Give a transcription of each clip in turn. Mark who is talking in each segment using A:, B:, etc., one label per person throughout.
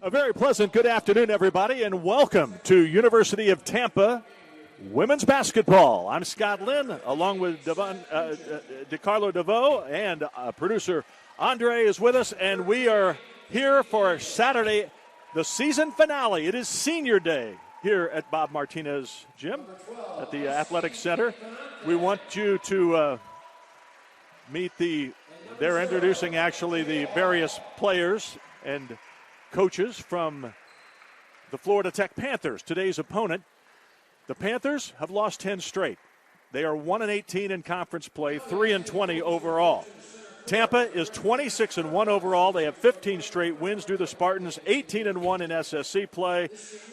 A: A very pleasant good afternoon, everybody, and welcome to University of Tampa women's basketball. I'm Scott Lynn, along with DeCarlo DeVoe, and producer Andre is with us, and we are here for Saturday, the season finale. It is senior day here at Bob Martinez Gym at the Athletic Center. We want you to meet they're introducing actually the various players and coaches from the Florida Tech Panthers. Today's opponent, the Panthers, have lost 10 straight. They are 1-18 in conference play, 3-20 overall. Tampa is 26-1 overall. They have 15 straight wins due to the Spartans, 18-1 in SSC play.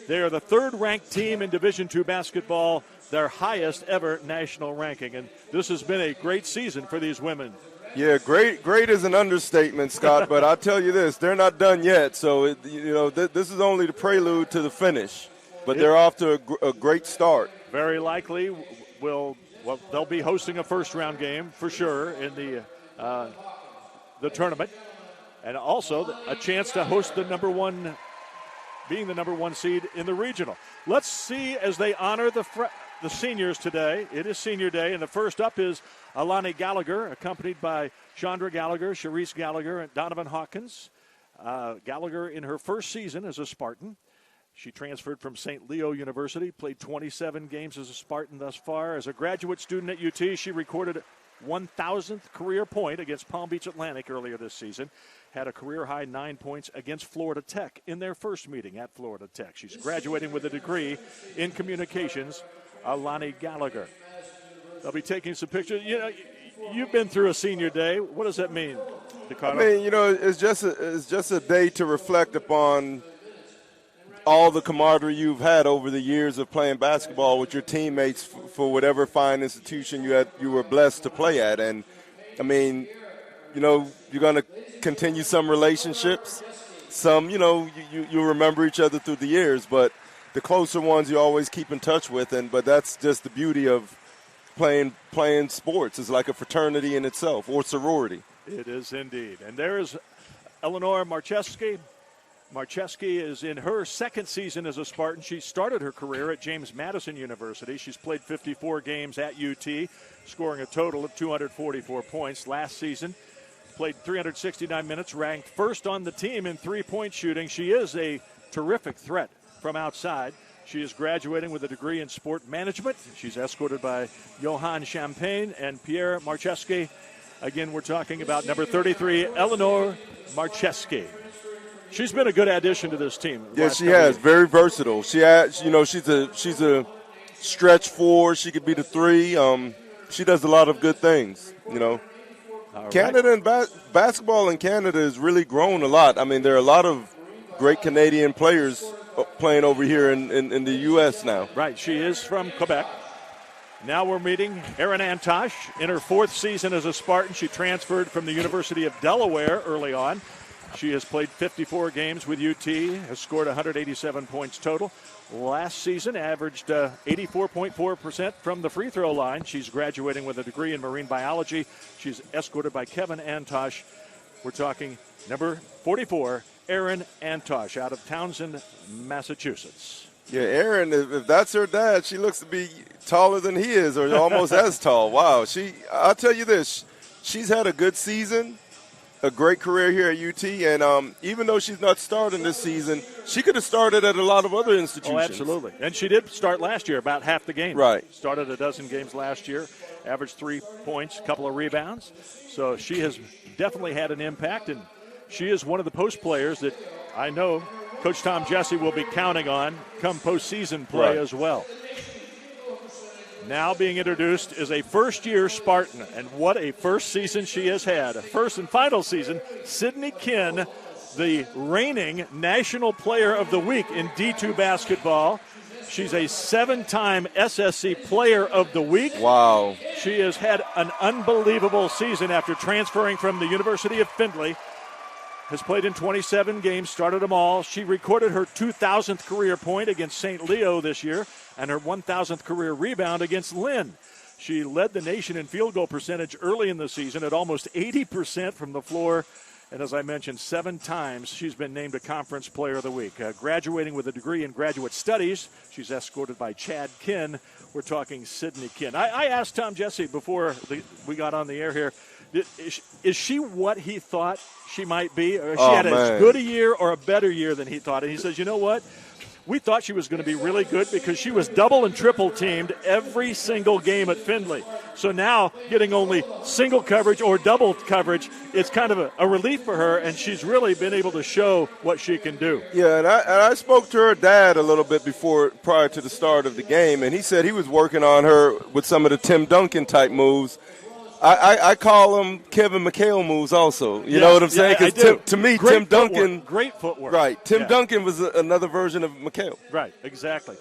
A: They are the third-ranked team in Division II basketball, their highest ever national ranking. And this has been a great season for these women.
B: Yeah, great is an understatement, Scott, but I'll tell you this, they're not done yet. So, this is only the prelude to the finish, but they're off to a great start.
A: Very likely they'll be hosting a first-round game for sure in the tournament, and also a chance to host being the number one seed in the regional. Let's see as they honor the seniors today. It is senior day, and the first up is Alani Gallagher, accompanied by Chandra Gallagher, Charisse Gallagher, and Donovan Hawkins. Gallagher in her first season as a Spartan. She transferred from St. Leo University, played 27 games as a Spartan thus far. As a graduate student at UT, she recorded 1,000th career point against Palm Beach Atlantic earlier this season. Had a career-high 9 points against Florida Tech in their first meeting at Florida Tech. She's graduating with a degree in communications. Alani Gallagher. They'll be taking some pictures. You've been through a senior day. What does that mean, DeCarlo?
B: I mean, it's just a day to reflect upon all the camaraderie you've had over the years of playing basketball with your teammates for whatever fine institution you were blessed to play at. And, I mean, you're going to continue some relationships. Some, you'll remember each other through the years, but the closer ones you always keep in touch with, but that's just the beauty of playing sports. It's like a fraternity in itself, or sorority.
A: It is indeed. And there is Eleanor Marcheski. Marcheski is in her second season as a Spartan. She started her career at James Madison University. She's played 54 games at UT, scoring a total of 244 points. Last season, played 369 minutes, ranked first on the team in three-point shooting. She is a terrific threat from outside. She is graduating with a degree in sport management. She's escorted by Johan Champagne and Pierre Marcheski. Again, we're talking about number 33, Eleanor Marcheski. She's been a good addition to this team.
B: Yeah, she has. Very versatile. She's a stretch four. She could be the three. She does a lot of good things.
A: Right.
B: Canada and basketball in Canada has really grown a lot. I mean, there are a lot of great Canadian players playing over here in the U.S. now.
A: Right. She is from Quebec. Now we're meeting Erin Antosh in her fourth season as a Spartan. She transferred from the University of Delaware early on. She has played 54 games with UT, has scored 187 points total. Last season averaged 84.4% from the free throw line. She's graduating with a degree in marine biology. She's escorted by Kevin Antosh. We're talking number 44, Erin Antosh, out of Townsend, Massachusetts.
B: Yeah, Erin, if that's her dad, she looks to be taller than he is, or almost as tall. Wow. I'll tell you this, she's had a good season, a great career here at UT, and even though she's not starting this season, she could have started at a lot of other institutions.
A: Oh, absolutely. And she did start last year, about half the game.
B: Right.
A: Started a dozen games last year, averaged 3 points, a couple of rebounds. So she has definitely had an impact, and she is one of the post players that I know Coach Tom Jesse will be counting on come postseason play as well. Now being introduced is a first-year Spartan, and what a first season she has had. A first and final season, Sydney Kinn, the reigning National Player of the Week in D2 basketball. She's a 7-time SSC Player of the Week.
B: Wow.
A: She has had an unbelievable season after transferring from the University of Findlay. Has played in 27 games, started them all. She recorded her 2,000th career point against St. Leo this year and her 1,000th career rebound against Lynn. She led the nation in field goal percentage early in the season at almost 80% from the floor And as I mentioned, 7 times she's been named a Conference Player of the Week. Graduating with a degree in graduate studies, she's escorted by Chad Kinn. We're talking Sydney Kinn. I asked Tom Jesse before we got on the air here, is she what he thought she might be? Or she had as good a year or a better year than he thought? And he says, you know what? We thought she was going to be really good because she was double and triple teamed every single game at Findlay. So now getting only single coverage or double coverage, it's kind of a relief for her, and she's really been able to show what she can do.
B: Yeah, and I spoke to her dad a little bit prior to the start of the game, and he said he was working on her with some of the Tim Duncan type moves. I call them Kevin McHale moves also. You know what I'm saying? Because to me, Tim Duncan.
A: Great footwork.
B: Right. Tim Duncan was another version of McHale.
A: Right, exactly.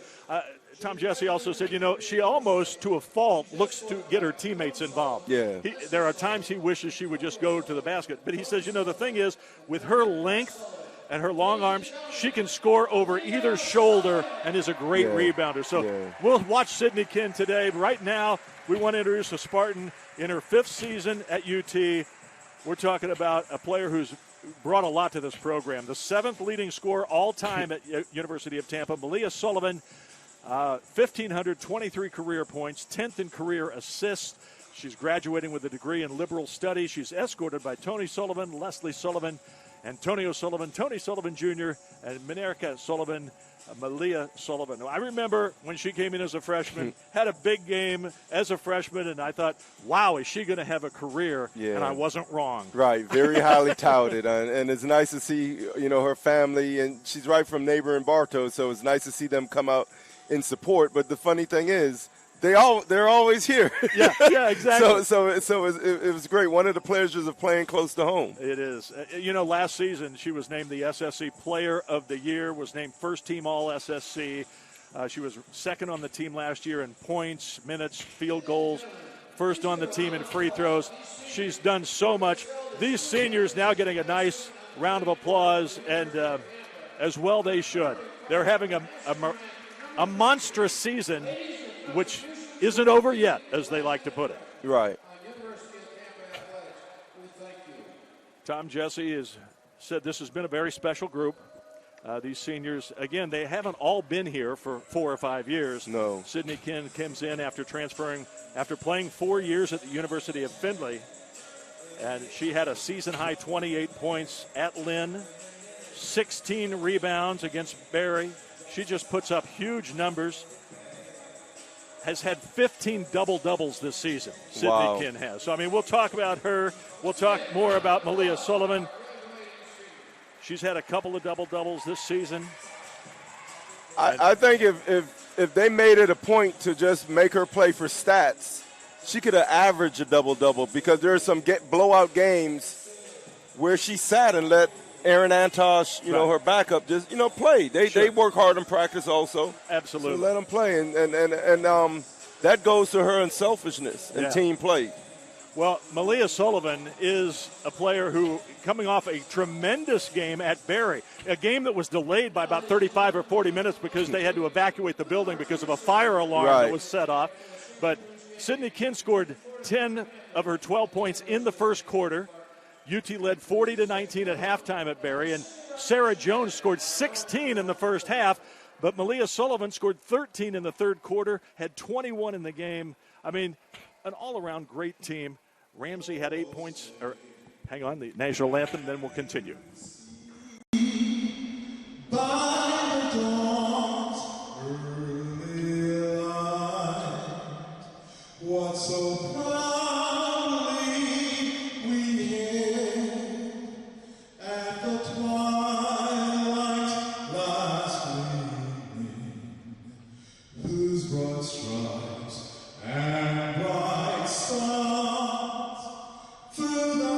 A: Tom Jesse also said, she almost, to a fault, looks to get her teammates involved.
B: Yeah.
A: There are times he wishes she would just go to the basket. But he says, the thing is, with her length and her long arms, she can score over either shoulder and is a great rebounder. So we'll watch Sydney Kinn today. Right now, we want to introduce a Spartan in her 5th season at UT. We're talking about a player who's brought a lot to this program. The 7th leading scorer all-time at University of Tampa, Malia Sullivan, 1,523 career points, 10th in career assists. She's graduating with a degree in liberal studies. She's escorted by Tony Sullivan, Leslie Sullivan, Antonio Sullivan, Tony Sullivan Jr., and Minerka Sullivan, Malia Sullivan. I remember when she came in as a freshman, had a big game as a freshman, and I thought, wow, is she going to have a career? Yeah. And I wasn't wrong.
B: Right, very highly touted. And it's nice to see, her family, and she's right from neighboring Bartow, so it's nice to see them come out in support. But the funny thing is, they're always here.
A: Yeah, exactly.
B: so it was great. One of the pleasures of playing close to home.
A: It is. Last season she was named the SSC Player of the Year, was named first team All SSC. She was second on the team last year in points, minutes, field goals, first on the team in free throws. She's done so much. These seniors now getting a nice round of applause, and as well they should. They're having a monstrous season, which isn't over yet, as they like to put it.
B: Right.
A: Tom Jesse has said this has been a very special group. These seniors, again, they haven't all been here for 4 or 5 years.
B: No.
A: Sydney Kinn comes in after playing 4 years at the University of Findlay. And she had a season-high 28 points at Lynn, 16 rebounds against Barry. She just puts up huge numbers. Has had 15 double-doubles this season, Sydney Kinn has. So, we'll talk about her. We'll talk more about Malia Sullivan. She's had a couple of double-doubles this season.
B: I think if they made it a point to just make her play for stats, she could have averaged a double-double, because there are some blowout games where she sat and let Aaron Antosh, her backup, just, play. They work hard in practice also.
A: Absolutely.
B: So let them play. And that goes to her unselfishness and team play.
A: Well, Malia Sullivan is a player who, coming off a tremendous game at Barry, a game that was delayed by about 35 or 40 minutes because they had to evacuate the building because of a fire alarm that was set off. But Sydney Kinn scored 10 of her 12 points in the first quarter. UT led 40-19 at halftime at Barry, and Sarah Jones scored 16 in the first half, but Malia Sullivan scored 13 in the third quarter, had 21 in the game. An all-around great team. Ramsey had 8 points. Hang on, the national anthem, then we'll continue. By the dawn's early light, what so proudly we hailed at the twilight's last gleaming, whose broad stripes and bright stars through the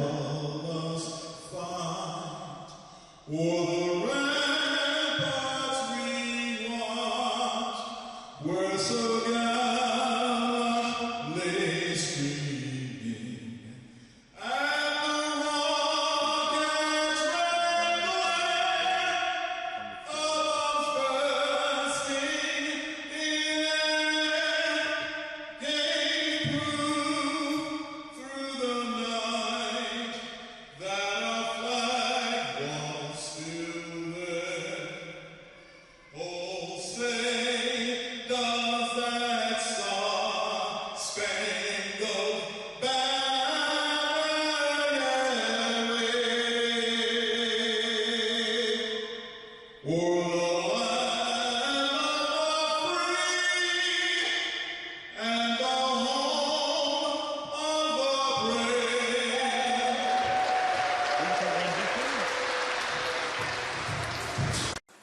A: perilous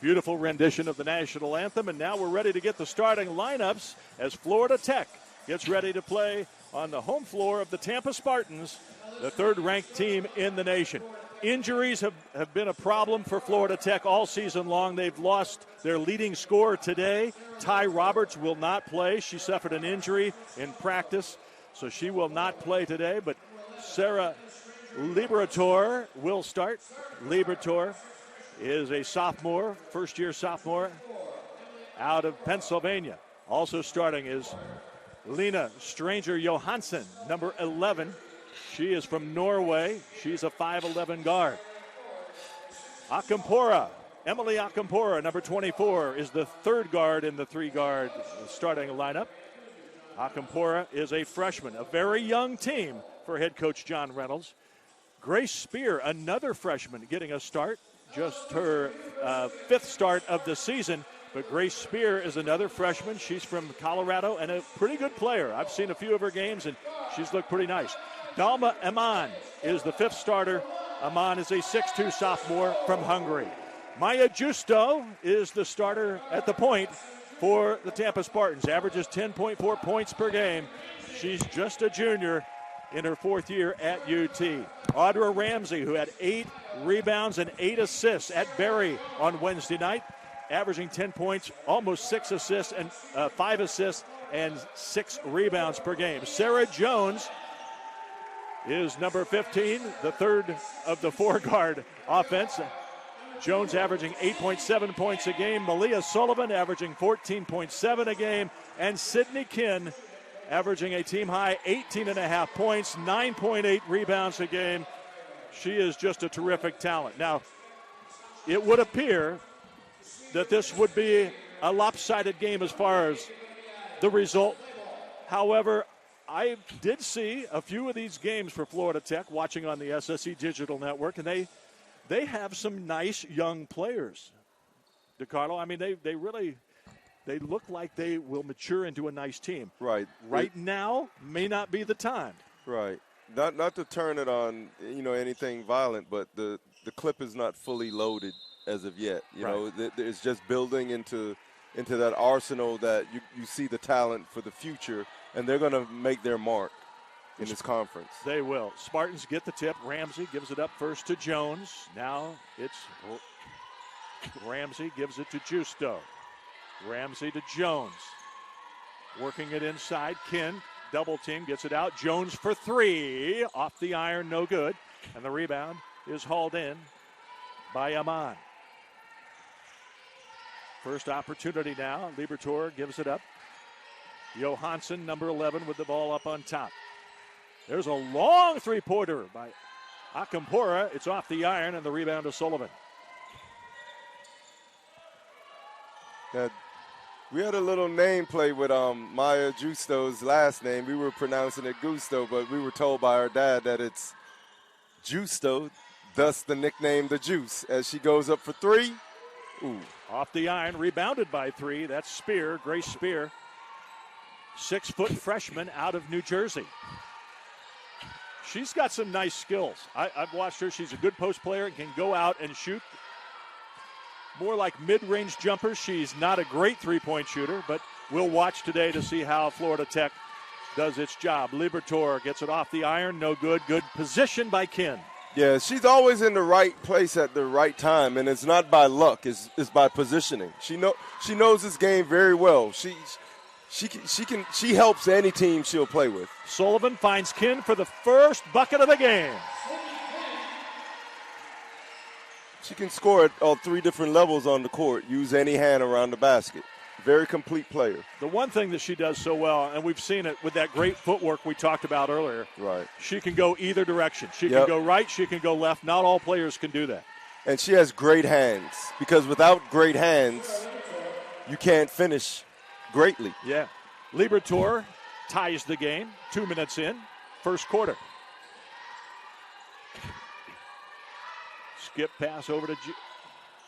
A: Beautiful rendition of the national anthem, and now we're ready to get the starting lineups as Florida Tech gets ready to play on the home floor of the Tampa Spartans, the third-ranked team in the nation. Injuries have been a problem for Florida Tech all season long. They've lost their leading scorer today. Ty Roberts will not play. She suffered an injury in practice, so she will not play today, but Sarah Liberatore will start. Liberatore is a sophomore, first-year sophomore out of Pennsylvania. Also starting is Lena Stranger Johansson, number 11. She is from Norway. She's a 5'11 guard. Akampora, Emily Akampora, number 24, is the third guard in the three-guard starting lineup. Akampora is a freshman, a very young team for head coach John Reynolds. Grace Spear, another freshman, getting a start. Just her fifth start of the season. But Grace Spear is another freshman. She's from Colorado and a pretty good player. I've seen a few of her games, and she's looked pretty nice. Dalma Aman is the fifth starter. Aman is a 6'2 sophomore from Hungary. Maya Justo is the starter at the point for the Tampa Spartans. Averages 10.4 points per game. She's just a junior in her fourth year at UT. Audra Ramsey, who had 8 rebounds and 8 assists at Berry on Wednesday night, averaging 10 points, almost 6 assists and 5 assists and 6 rebounds per game. Sarah Jones is number 15, the third of the four-guard offense. Jones averaging 8.7 points a game. Malia Sullivan averaging 14.7 a game. And Sydney Kinn averaging a team-high 18.5 points, 9.8 rebounds a game. She is just a terrific talent. Now, it would appear that this would be a lopsided game as far as the result. However, I did see a few of these games for Florida Tech watching on the SSE Digital Network, and they have some nice young players, DeCarlo. I mean, they look like they will mature into a nice team.
B: Right.
A: Right now may not be the time.
B: Right. Not to turn it on, anything violent, but the clip is not fully loaded as of yet. You know, it's just building into that arsenal that you see the talent for the future, and they're going to make their mark in this conference.
A: They will. Spartans get the tip. Ramsey gives it up first to Jones. Now it's Ramsey gives it to Justo. Ramsey to Jones. Working it inside. Kinn, double team, gets it out. Jones for 3. Off the iron, no good. And the rebound is hauled in by Aman. First opportunity now. Liberatore gives it up. Johansson, number 11, with the ball up on top. There's a long three-pointer by Akampora. It's off the iron, and the rebound to Sullivan.
B: We had a little name play with Maya Justo's last name. We were pronouncing it Gusto, but we were told by our dad that it's Justo, thus the nickname the Juice. As she goes up for 3. Ooh.
A: Off the iron, rebounded by 3. That's Spear, Grace Spear. 6-foot freshman out of New Jersey. She's got some nice skills. I've watched her. She's a good post player and can go out and shoot more like mid-range jumpers. She's not a great three-point shooter, but we'll watch today to see how Florida Tech does its job. Liberatore gets it off the iron. No good. Good position by Kinn.
B: Yeah, she's always in the right place at the right time, and it's not by luck. It's by positioning. She knows this game very well. She helps any team she'll play with.
A: Sullivan finds Kinn for the first bucket of the game.
B: She can score at all 3 different levels on the court, use any hand around the basket. Very complete player.
A: The one thing that she does so well, and we've seen it with that great footwork we talked about earlier,
B: right?
A: She can go either direction. She can go right, she can go left. Not all players can do that.
B: And she has great hands, because without great hands, you can't finish greatly.
A: Yeah. Liberatore ties the game 2 minutes in, first quarter. Skip pass over to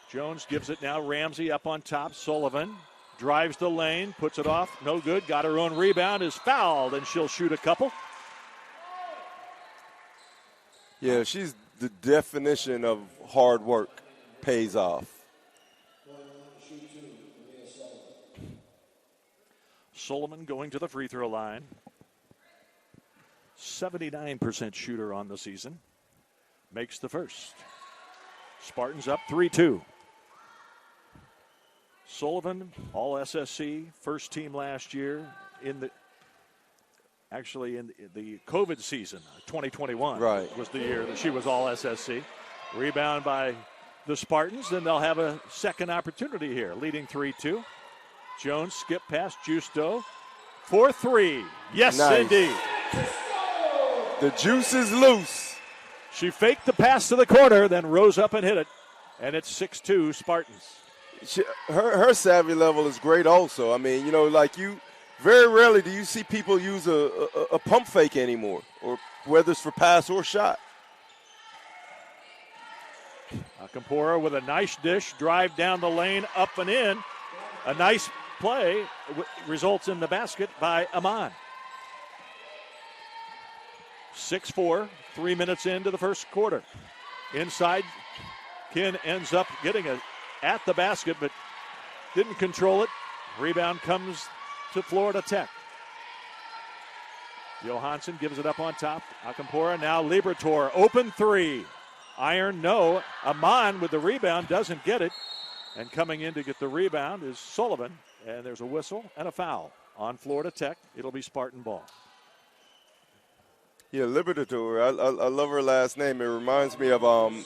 A: Jones, gives it now. Ramsey up on top. Sullivan drives the lane, puts it off. No good. Got her own rebound, is fouled, and she'll shoot a couple.
B: Yeah, she's the definition of hard work pays off.
A: Sullivan going to the free throw line. 79% shooter on the season. Makes the first. Spartans up 3-2. Sullivan, all SSC, first team last year in the COVID season, 2021 was the year that she was all SSC. Rebound by the Spartans, then they'll have a second opportunity here, leading 3-2. Jones skip past Justo for three. Yes, nice. Indeed.
B: The juice is loose.
A: She faked the pass to the corner, then rose up and hit it, and it's 6-2 Spartans.
B: Her savvy level is great also. I mean, very rarely do you see people use a pump fake anymore, or whether it's for pass or shot.
A: Akampora with a nice dish, drive down the lane, up and in. A nice play results in the basket by Amon. 6-4, 3 minutes into the first quarter. Inside, Kin ends up getting it at the basket, but didn't control it. Rebound comes to Florida Tech. Johansson gives it up on top. Akampora, now Liberatore, open three. Iron, no. Amon with the rebound, doesn't get it. And coming in to get the rebound is Sullivan. And there's a whistle and a foul on Florida Tech. It'll be Spartan ball.
B: Yeah, Liberatore. I love her last name. It reminds me of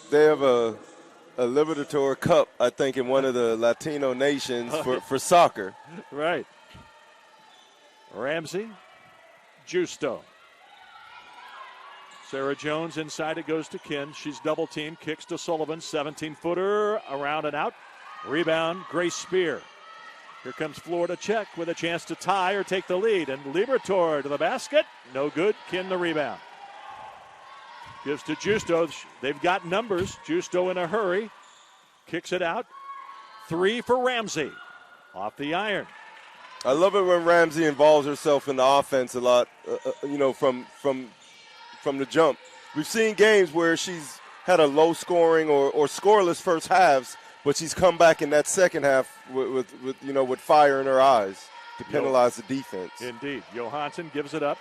B: they have a Liberatore Cup, I think, in one of the Latino nations for soccer.
A: Right. Ramsey, Justo. Sarah Jones inside, it goes to Kin. She's double teamed, kicks to Sullivan, 17-footer, around and out. Rebound, Grace Spear. Here comes Florida Tech with a chance to tie or take the lead. And Liberatore to the basket, no good. Kin the rebound. Gives to Justo. They've got numbers. Justo in a hurry. Kicks it out. Three for Ramsey. Off the iron.
B: I love it when Ramsey involves herself in the offense a lot, from the jump. We've seen games where she's had a low scoring or scoreless first halves, but she's come back in that second half with fire in her eyes to penalize the defense.
A: Indeed. Johansson gives it up.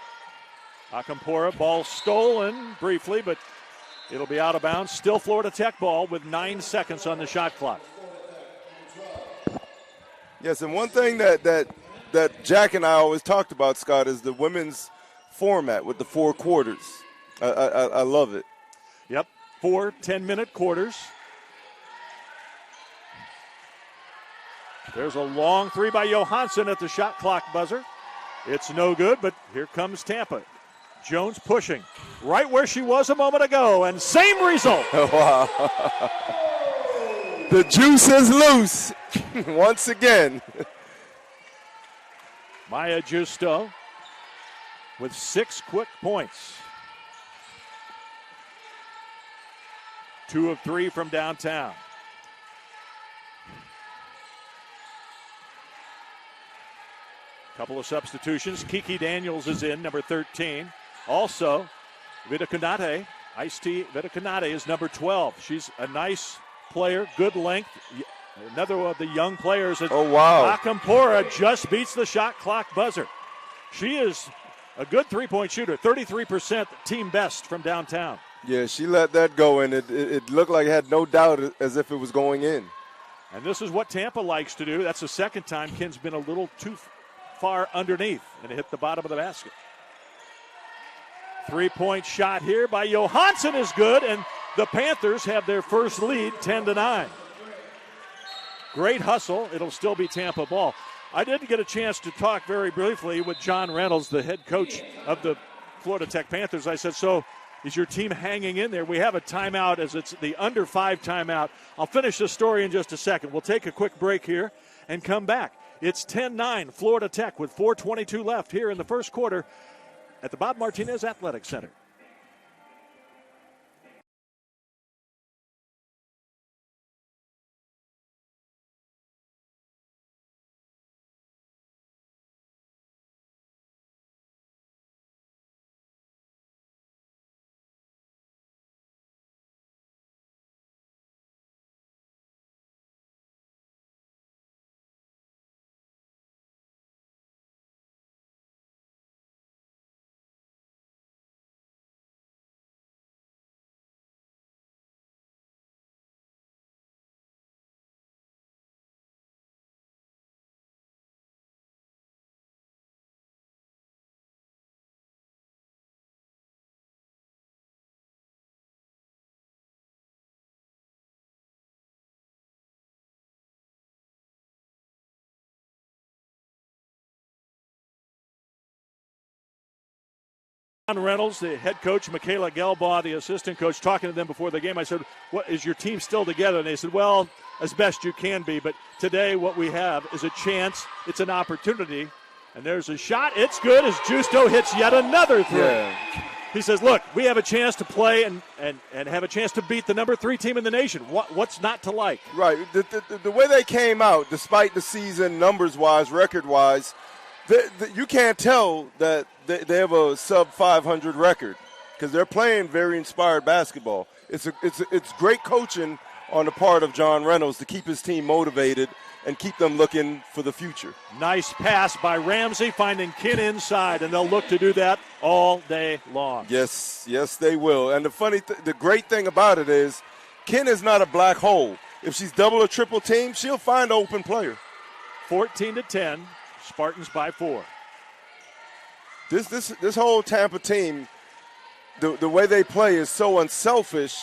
A: Akampora, ball stolen briefly, but it'll be out of bounds. Still Florida Tech ball with 9 seconds on the shot clock.
B: Yes, and one thing that Jack and I always talked about, Scott, is the women's format with the 4 quarters. I love it.
A: Yep, 4 10-minute quarters. There's a long three by Johansson at the shot clock buzzer. It's no good, but here comes Tampa. Jones pushing right where she was a moment ago, and same result.
B: Wow. The juice is loose once again.
A: Maya Justo with 6 quick points. 2 of 3 from downtown. Couple of substitutions. Kiki Daniels is in, number 13. Also, Vida Konate, Ice-T Vida Konate is number 12. She's a nice player, good length. Another of the young players.
B: Oh, wow.
A: Akampora just beats the shot clock buzzer. She is a good three-point shooter, 33% team best from downtown.
B: Yeah, she let that go, and it looked like it had no doubt as if it was going in.
A: And this is what Tampa likes to do. That's the second time Kin's been a little too far underneath and hit the bottom of the basket. 3-point shot here by Johansson is good, and the Panthers have their first lead, 10-9. Great hustle. It'll still be Tampa ball. I did get a chance to talk very briefly with John Reynolds, the head coach of the Florida Tech Panthers. I said, so is your team hanging in there? We have a timeout as it's the under 5 timeout. I'll finish the story in just a second. We'll take a quick break here and come back. It's 10-9 Florida Tech with 4:22 left here in the first quarter at the Bob Martinez Athletic Center. John Reynolds, the head coach, Michaela Gelbaugh, the assistant coach, talking to them before the game. I said, "What is your team still together?" And they said, "Well, as best you can be, but today what we have is a chance. It's an opportunity." And there's a shot. It's good as Justo hits yet another three.
B: Yeah.
A: He says, "Look, we have a chance to play and have a chance to beat the number 3 team in the nation. What's not to like?"
B: Right. The way they came out, despite the season numbers-wise, record-wise, you can't tell that they have a sub-500 record because they're playing very inspired basketball. It's great coaching on the part of John Reynolds to keep his team motivated and keep them looking for the future.
A: Nice pass by Ramsey, finding Kin inside, and they'll look to do that all day long.
B: Yes, they will. And the great thing about it is Kin is not a black hole. If she's double or triple team, she'll find an open player.
A: 14-10, Spartans by 4.
B: This whole Tampa team, the way they play is so unselfish.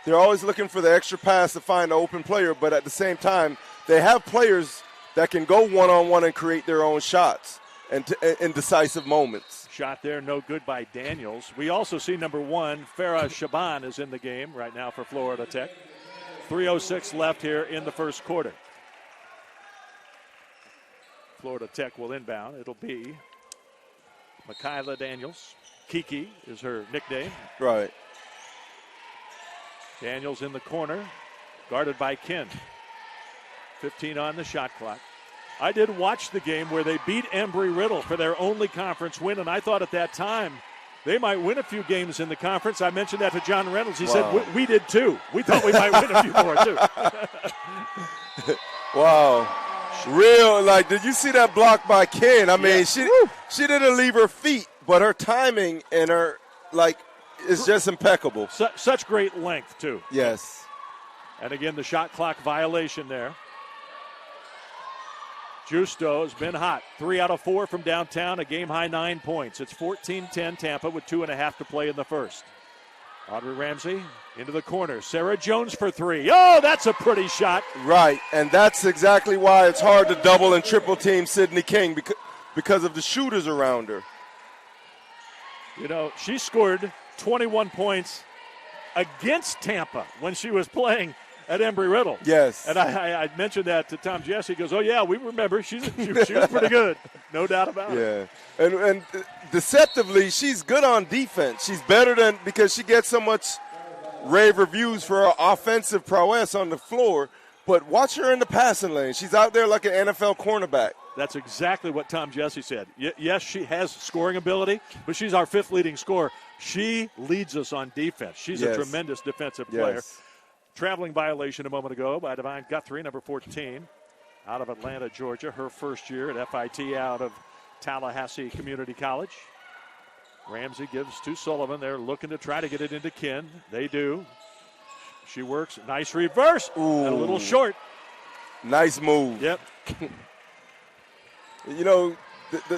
B: They're always looking for the extra pass to find an open player, but at the same time, they have players that can go one-on-one and create their own shots and in decisive moments.
A: Shot there, no good by Daniels. We also see number 1, Farah Shaban, is in the game right now for Florida Tech. 3:06 left here in the first quarter. Florida Tech will inbound. It'll be Michaela Daniels. Kiki is her nickname.
B: Right.
A: Daniels in the corner, guarded by Kin. 15 on the shot clock. I did watch the game where they beat Embry-Riddle for their only conference win, and I thought at that time they might win a few games in the conference. I mentioned that to John Reynolds. He said, we did too. We thought we might win a few more too.
B: Wow. Did you see that block by Kin? I mean, she didn't leave her feet, but her timing and her, is just impeccable.
A: Such great length, too.
B: Yes.
A: And again, the shot clock violation there. Justo has been hot. 3 out of 4 from downtown, a game-high 9 points. It's 14-10 Tampa with 2.5 to play in the first. Audrey Ramsey into the corner. Sarah Jones for 3. Oh, that's a pretty shot.
B: Right, and that's exactly why it's hard to double and triple team Sydney King because of the shooters around her.
A: You know, she scored 21 points against Tampa when she was playing at Embry-Riddle.
B: Yes.
A: And I mentioned that to Tom Jesse. He goes, "Oh, yeah, we remember. She was pretty good. No doubt about it."
B: Yeah. And deceptively, she's good on defense. She's better because she gets so much rave reviews for her offensive prowess on the floor. But watch her in the passing lane. She's out there like an NFL cornerback.
A: That's exactly what Tom Jesse said. Yes, she has scoring ability, but she's our 5th leading scorer. She leads us on defense. She's a tremendous defensive player.
B: Yes.
A: Traveling violation a moment ago by Divine Guthrie, number 14, out of Atlanta, Georgia. Her first year at FIT out of Tallahassee Community College. Ramsey gives to Sullivan. They're looking to try to get it into Kin. They do. She works. Nice reverse.
B: Ooh.
A: And a little short.
B: Nice move.
A: Yep.
B: You know,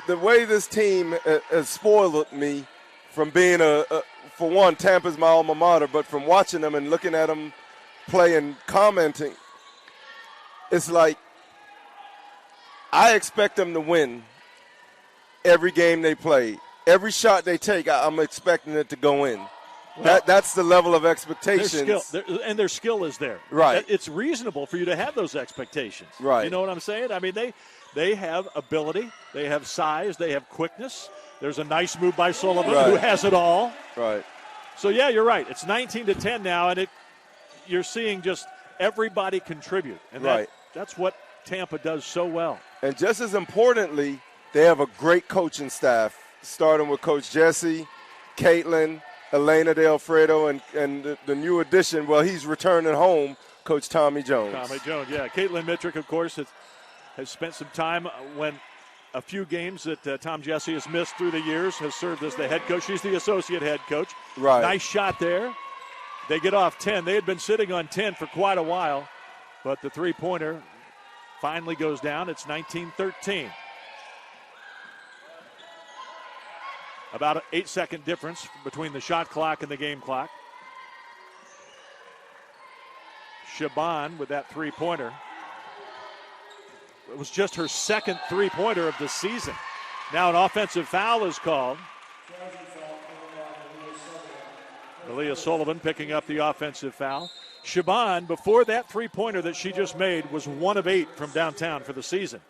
B: the way this team has spoiled me from being for one, Tampa's my alma mater, but from watching them and looking at them play and commenting, it's like I expect them to win every game they play. Every shot they take, I'm expecting it to go in. Well, that's the level of expectations.
A: Their skill is there.
B: Right.
A: It's reasonable for you to have those expectations.
B: Right.
A: You know what I'm saying? I mean, they have ability. They have size. They have quickness. There's a nice move by Sullivan, who has it all.
B: Right.
A: So, yeah, you're right. It's 19-10 now, and you're seeing just everybody contribute. And that's what Tampa does so well.
B: And just as importantly, they have a great coaching staff, starting with Coach Jesse, Caitlin, Elena De Alfredo, and the new addition, well, he's returning home, Coach Tommy Jones.
A: Tommy Jones, yeah. Caitlin Mittrick, of course, has spent some time when a few games that Tom Jesse has missed through the years, has served as the head coach. She's the associate head coach.
B: Right.
A: Nice shot there. They get off 10. They had been sitting on 10 for quite a while, but the three-pointer finally goes down. It's 19-13. About an 8-second difference between the shot clock and the game clock. Shaban with that three-pointer. It was just her second three-pointer of the season. Now an offensive foul is called. Aaliyah Sullivan picking up the offensive foul. Shaban, before that three-pointer that she just made, was 1 of 8 from downtown for the season.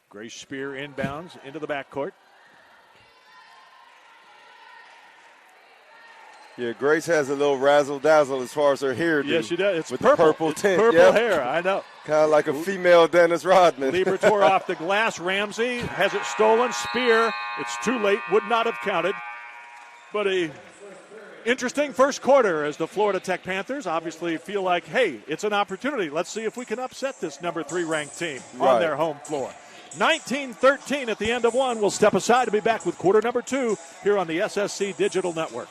A: Grace Spear inbounds into the backcourt.
B: Yeah, Grace has a little razzle-dazzle as far as her hairdo.
A: Yes, she does. It's
B: with
A: purple.
B: The purple tint.
A: Purple hair, I know.
B: Kind of like a female Dennis Rodman.
A: Liberatore off the glass. Ramsey has it stolen. Spear, it's too late, would not have counted. But a interesting first quarter as the Florida Tech Panthers obviously feel like, hey, it's an opportunity. Let's see if we can upset this number 3 ranked team on their home floor. 19-13 at the end of one. We'll step aside to be back with quarter number 2 here on the SSC Digital Network.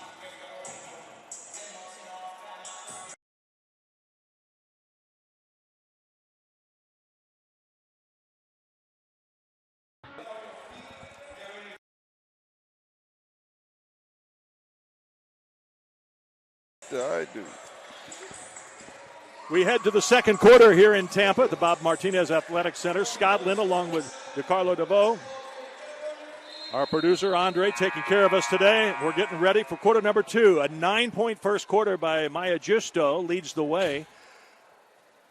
B: I do.
A: We head to the second quarter here in Tampa at the Bob Martinez Athletic Center. Scott Lynn along with DeCarlo DeVoe. Our producer, Andre, taking care of us today. We're getting ready for quarter number 2. A 9-point first quarter by Maya Justo leads the way.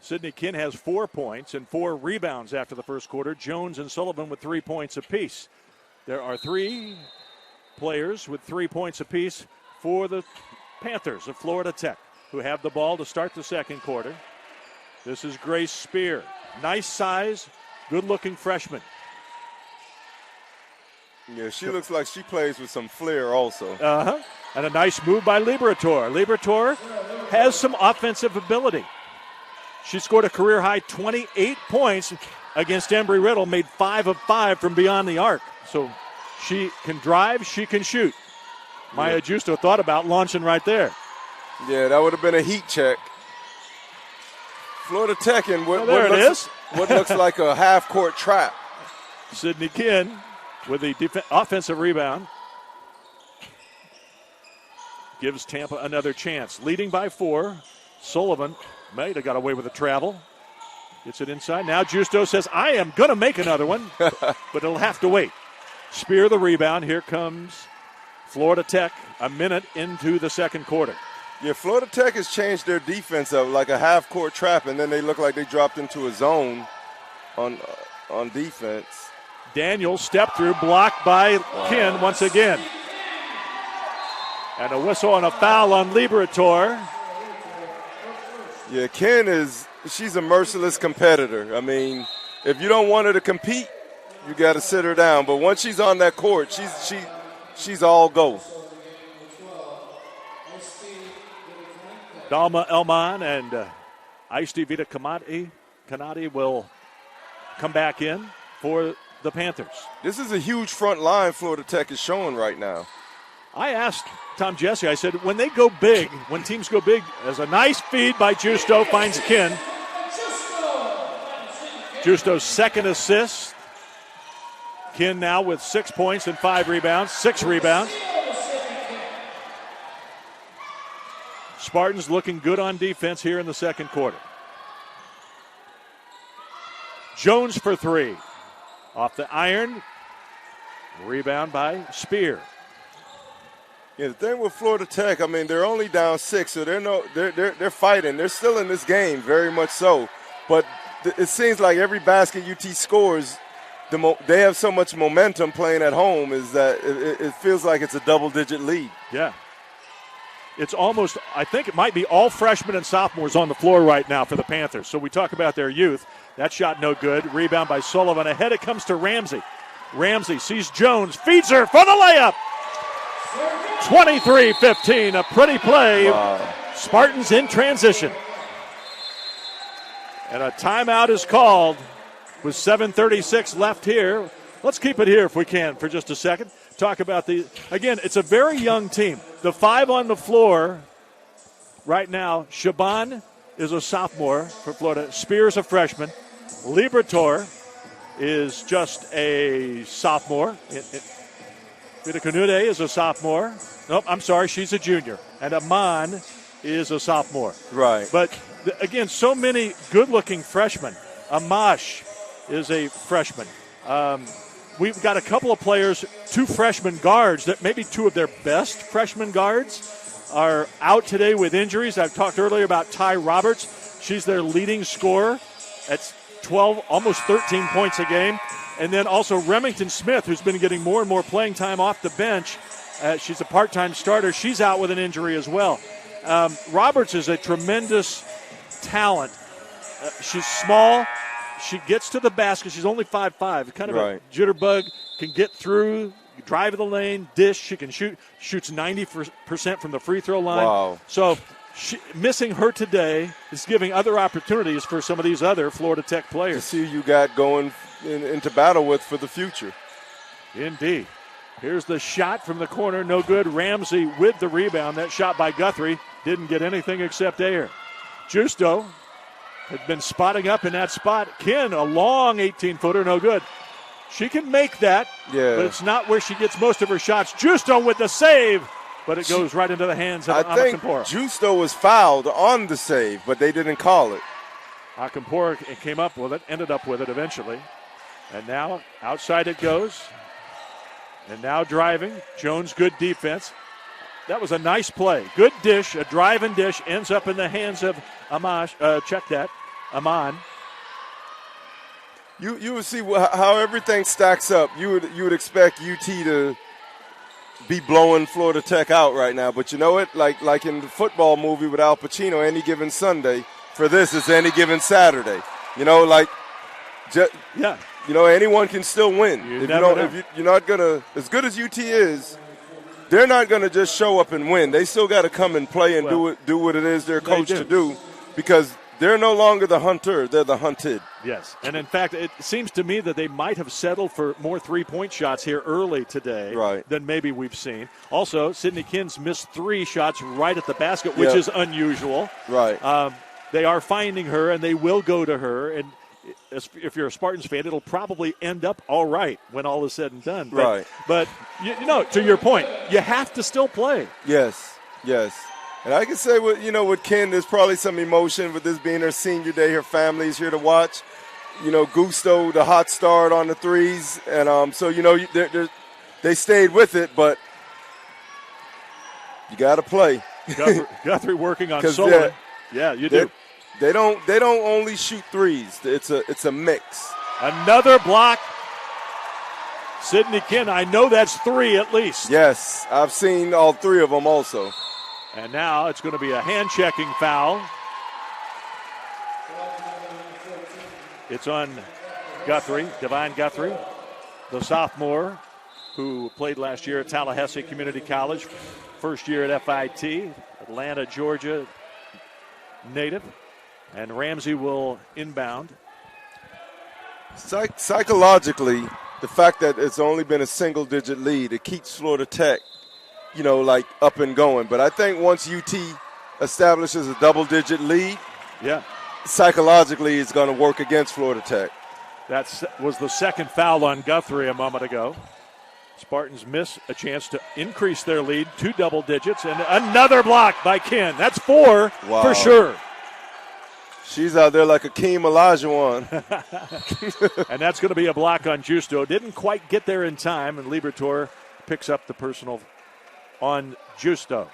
A: Sydney Kinn has 4 points and 4 rebounds after the first quarter. Jones and Sullivan with 3 points apiece. There are 3 players with 3 points apiece for the Panthers of Florida Tech, who have the ball to start the second quarter. This is Grace Spear. Nice size, good-looking freshman.
B: Yeah, she looks like she plays with some flair also.
A: And a nice move by Liberatore. Liberatore has some offensive ability. She scored a career-high 28 points against Embry-Riddle, made 5 of 5 from beyond the arc. So she can drive, she can shoot. Maya Justo thought about launching right there.
B: Yeah, that would have been a heat check. Florida Tech and what looks like a half-court trap.
A: Sydney Kinn with the offensive rebound. Gives Tampa another chance. Leading by 4. Sullivan might have got away with a travel. Gets it inside. Now Justo says, I am going to make another one, but it'll have to wait. Spear the rebound. Here comes Florida Tech a minute into the second quarter.
B: Yeah, Florida Tech has changed their defense up like a half-court trap, and then they look like they dropped into a zone on defense.
A: Daniel step through, blocked by Kinn once again. And a whistle and a foul on Liberatore.
B: Yeah, Kinn she's a merciless competitor. I mean, if you don't want her to compete, you got to sit her down. But once she's on that court, she's all go.
A: Dalma Elman and Aisti Vita Kanadi will come back in for the Panthers.
B: This is a huge front line Florida Tech is showing right now.
A: I asked Tom Jesse, I said, when they go big, when teams go big, there's a nice feed by Justo, finds Kinn. Justo's second assist. Kinn now with 6 points and 5 rebounds, 6 rebounds. Spartans looking good on defense here in the second quarter. Jones for 3. Off the iron. Rebound by Spear.
B: Yeah, the thing with Florida Tech, I mean, they're only down 6, so they're fighting. They're still in this game, very much so. But it seems like every basket UT scores, they have so much momentum playing at home is that it feels like it's a double-digit lead.
A: Yeah. It's almost, I think it might be all freshmen and sophomores on the floor right now for the Panthers. So we talk about their youth. That shot no good. Rebound by Sullivan. Ahead it comes to Ramsey. Ramsey sees Jones, feeds her for the layup. 23-15, a pretty play.
B: Wow.
A: Spartans in transition. And a timeout is called with 7:36 left here. Let's keep it here if we can for just a second. Talk about again, it's a very young team. The 5 on the floor right now, Shaban is a sophomore for Florida. Spears a freshman. Liberatore is just a sophomore. Vita Canude is a sophomore. Nope, I'm sorry, she's a junior. And Aman is a sophomore.
B: Right.
A: But, again, so many good-looking freshmen. Amash, is a freshman. We've got a couple of players, 2 freshman guards, that maybe 2 of their best freshman guards are out today with injuries. I've talked earlier about Ty Roberts. She's their leading scorer at 12, almost 13 points a game. And then also Remington Smith, who's been getting more and more playing time off the bench. She's a part-time starter. She's out with an injury as well. Roberts is a tremendous talent. She's small. She gets to the basket. She's only 5'5", kind of a jitterbug, can get through, drive the lane, dish. She can shoot. Shoots 90% from the free throw line.
B: Wow.
A: So missing her today is giving other opportunities for some of these other Florida Tech players.
B: To see who you got going into battle with for the future.
A: Indeed. Here's the shot from the corner. No good. Ramsey with the rebound. That shot by Guthrie didn't get anything except air. Justo had been spotting up in that spot. Ken, a long 18-footer, no good. She can make that, but it's not where she gets most of her shots. Justo with the save, but it goes right into the hands of Akampora.
B: I think Justo was fouled on the save, but they didn't call it.
A: Akampora came up with it, ended up with it eventually. And now outside it goes. And now driving. Jones, good defense. That was a nice play. Good dish, a drive and dish, ends up in the hands of Aman.
B: You would see how everything stacks up. You would expect UT to be blowing Florida Tech out right now, but you know what? Like in the football movie with Al Pacino, Any Given Sunday. For this, it's Any Given Saturday. You know, You know, anyone can still win. If you're not gonna, as good as UT is, they're not gonna just show up and win. They still got to come and play and do what it is they're coached to do, because they're no longer the hunter; they're the hunted.
A: Yes, and in fact, it seems to me that they might have settled for more three-point shots here early today than maybe we've seen. Also, Sydney Kins missed 3 shots right at the basket, which is unusual.
B: Right.
A: They are finding her, and they will go to her. And if you're a Spartans fan, it'll probably end up all right when all is said and done. But you know, to your point, you have to still play.
B: Yes. And I can say, with Ken, there's probably some emotion with this being her senior day. Her family's here to watch. You know, Gusto, the hot start on the threes. And so, they stayed with it, but you got to play.
A: Guthrie working on solo. Yeah, you do.
B: They don't only shoot threes. It's a mix.
A: Another block. Sydney Ken, I know that's 3 at least.
B: Yes, I've seen all 3 of them also.
A: And now it's going to be a hand-checking foul. It's on Guthrie, Divine Guthrie, the sophomore who played last year at Tallahassee Community College, first year at FIT, Atlanta, Georgia native. And Ramsey will inbound.
B: Psychologically, the fact that it's only been a single-digit lead, it keeps Florida Tech, up and going. But I think once UT establishes a double-digit lead, psychologically it's going to work against Florida Tech.
A: That was the second foul on Guthrie a moment ago. Spartans miss a chance to increase their lead to double digits. And another block by Ken. That's 4 for sure.
B: She's out there like Akeem Olajuwon.
A: And that's going to be a block on Justo. Didn't quite get there in time, and Liberatore picks up the personal on Justo.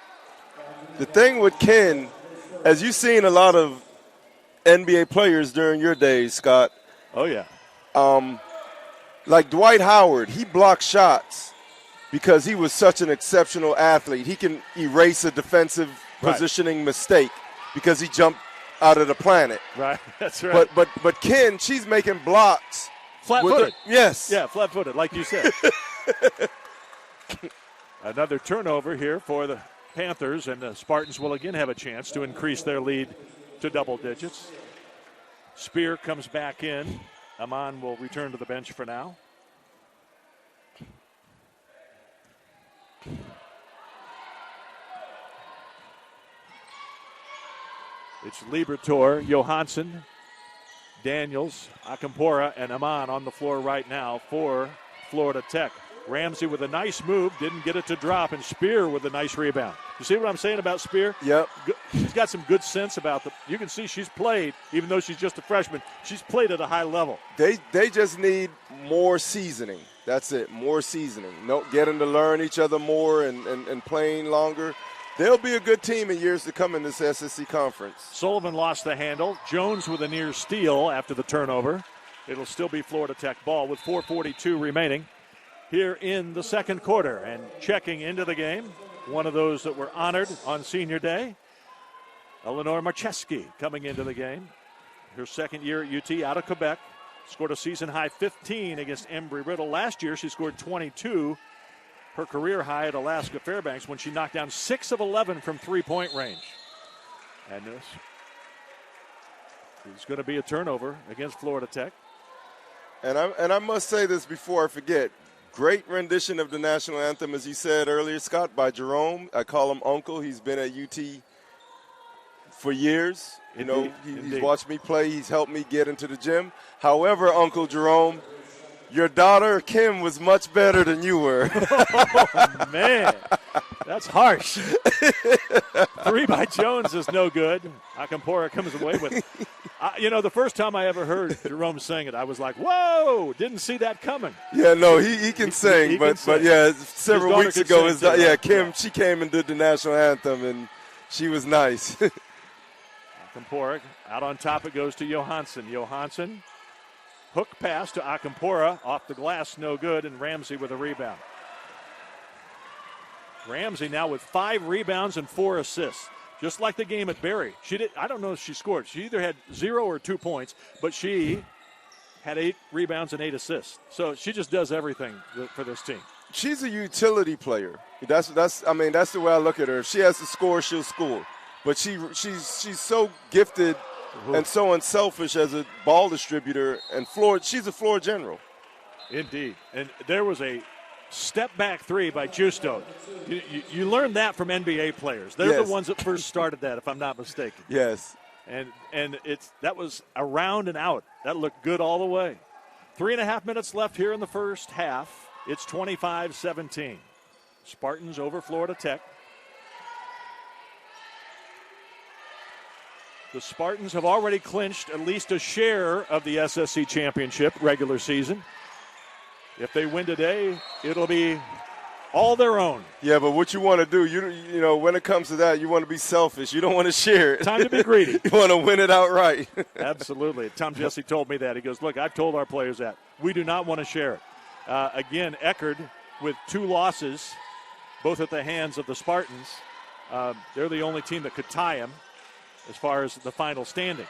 B: The thing with Ken, as you've seen a lot of NBA players during your days, Scott.
A: Oh, yeah.
B: Like Dwight Howard, he blocked shots because he was such an exceptional athlete. He can erase a defensive positioning mistake because he jumped out of the planet.
A: Right, that's right.
B: But Ken, she's making blocks.
A: Flat-footed.
B: Yes.
A: Yeah, flat-footed, like you said. Another turnover here for the Panthers, and the Spartans will again have a chance to increase their lead to double digits. Spear comes back in. Aman will return to the bench for now. It's Liberatore, Johansson, Daniels, Akampora, and Aman on the floor right now for Florida Tech. Ramsey with a nice move, didn't get it to drop, and Spear with a nice rebound. You see what I'm saying about Spear?
B: Yep.
A: She's got some good sense about you can see she's played, even though she's just a freshman, she's played at a high level.
B: They just need more seasoning. That's it, more seasoning. No, getting to learn each other more and playing longer. They'll be a good team in years to come in this SEC conference.
A: Sullivan lost the handle. Jones with a near steal after the turnover. It'll still be Florida Tech ball with 4:42 remaining here in the second quarter. And checking into the game, one of those that were honored on Senior Day, Eleanor Marcheski coming into the game. Her second year at UT out of Quebec. Scored a season-high 15 against Embry-Riddle. Last year she scored 22, her career high at Alaska Fairbanks when she knocked down 6 of 11 from three-point range. And this is going to be a turnover against Florida Tech.
B: And I must say this before I forget. Great rendition of the national anthem, as you said earlier, Scott, by Jerome. I call him Uncle. He's been at UT for years. You know, he's watched me play. He's helped me get into the gym. However, Uncle Jerome, your daughter, Kim, was much better than you were.
A: Oh, man. That's harsh. 3 by Jones is no good. Akampora comes away with it. The first time I ever heard Jerome sing it, I was like, whoa, didn't see that coming.
B: Yeah, no, he can sing. But yeah, several weeks ago, Kim, she came and did the national anthem, and she was nice.
A: Akampora, out on top it goes to Johansson. Johansson, hook pass to Akampora, off the glass, no good, and Ramsey with a rebound. Ramsey now with 5 rebounds and 4 assists. Just like the game at Berry. I don't know if she scored. She either had 0 or 2 points, but she had 8 rebounds and 8 assists. So she just does everything for this team.
B: She's a utility player. That's the way I look at her. If she has to score, she'll score. But she's so gifted and so unselfish as a ball distributor and she's a floor general.
A: Indeed. And there was a step-back 3 by Justo. You learn that from NBA players. They're the ones that first started that, if I'm not mistaken.
B: Yes.
A: And that was around and out. That looked good all the way. 3.5 minutes left here in the first half. It's 25-17. Spartans over Florida Tech. The Spartans have already clinched at least a share of the SSC championship regular season. If they win today, it'll be all their own.
B: Yeah, but what you want to do, you know, when it comes to that, you want to be selfish. You don't want to share it.
A: Time to be greedy.
B: You want to win it outright.
A: Absolutely. Tom Jesse told me that. He goes, look, I've told our players that. We do not want to share it. Again, Eckerd with 2 losses, both at the hands of the Spartans. They're the only team that could tie him as far as the final standings.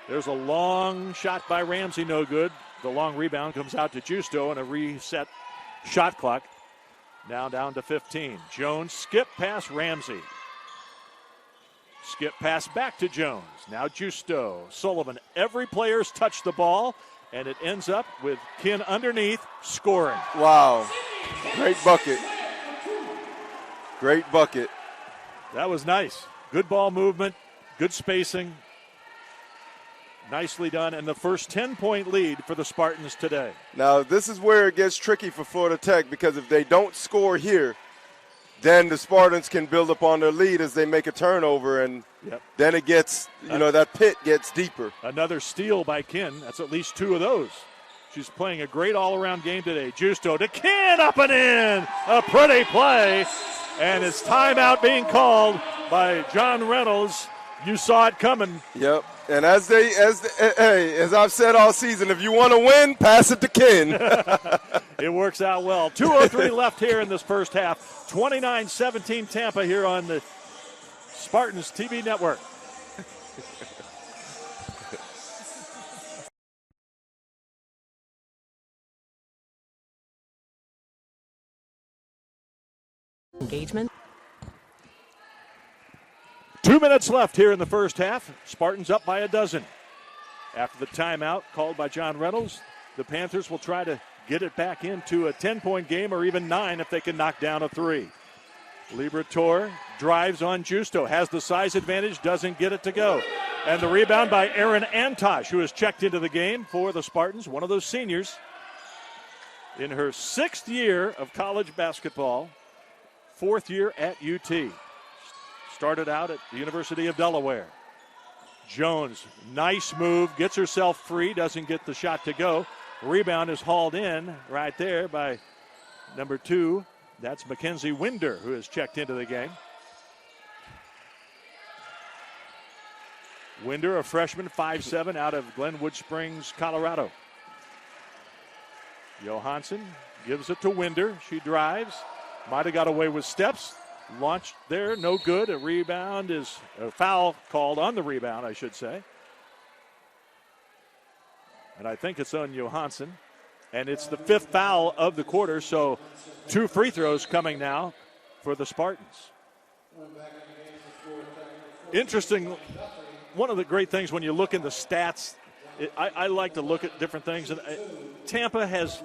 A: There's a long shot by Ramsey, no good. The long rebound comes out to Justo and a reset shot clock. Now down to 15. Jones skip past Ramsey. Skip pass back to Jones. Now Justo. Sullivan. Every player's touched the ball, and it ends up with Kin underneath scoring.
B: Wow. Great bucket. Great bucket.
A: That was nice. Good ball movement, good spacing. Nicely done, and the first 10-point lead for the Spartans today.
B: Now, this is where it gets tricky for Florida Tech, because if they don't score here, then the Spartans can build upon their lead as they make a turnover, and then it gets, that pit gets deeper.
A: Another steal by Kin. That's at least 2 of those. She's playing a great all-around game today. Justo to Kin, up and in. A pretty play, and it's timeout being called by John Reynolds. You saw it coming.
B: Yep. And as I've said all season, if you want to win, pass it to Kin.
A: It works out well. 2:03 left here in this first half. 29-17 Tampa here on the Spartans TV network.
C: Engagement.
A: 2 minutes left here in the first half. Spartans up by 12. After the timeout called by John Reynolds, the Panthers will try to get it back into a 10-point game or even 9 if they can knock down a 3. Liberatore drives on Justo, has the size advantage, doesn't get it to go. And the rebound by Aaron Antosh, who has checked into the game for the Spartans, one of those seniors. in her 6th year of college basketball, 4th year at UT. Started out at the University of Delaware. Jones, nice move, gets herself free, doesn't get the shot to go. Rebound is hauled in right there by number 2. That's Mackenzie Winder, who has checked into the game. Winder, a freshman, 5'7", out of Glenwood Springs, Colorado. Johansson gives it to Winder. She drives. Might have got away with steps. Launched there, no good. A foul called on the rebound, I should say. And I think it's on Johansson. And it's the 5th foul of the quarter, so 2 free throws coming now for the Spartans. Interesting. One of the great things when you look in the stats, I like to look at different things. And Tampa has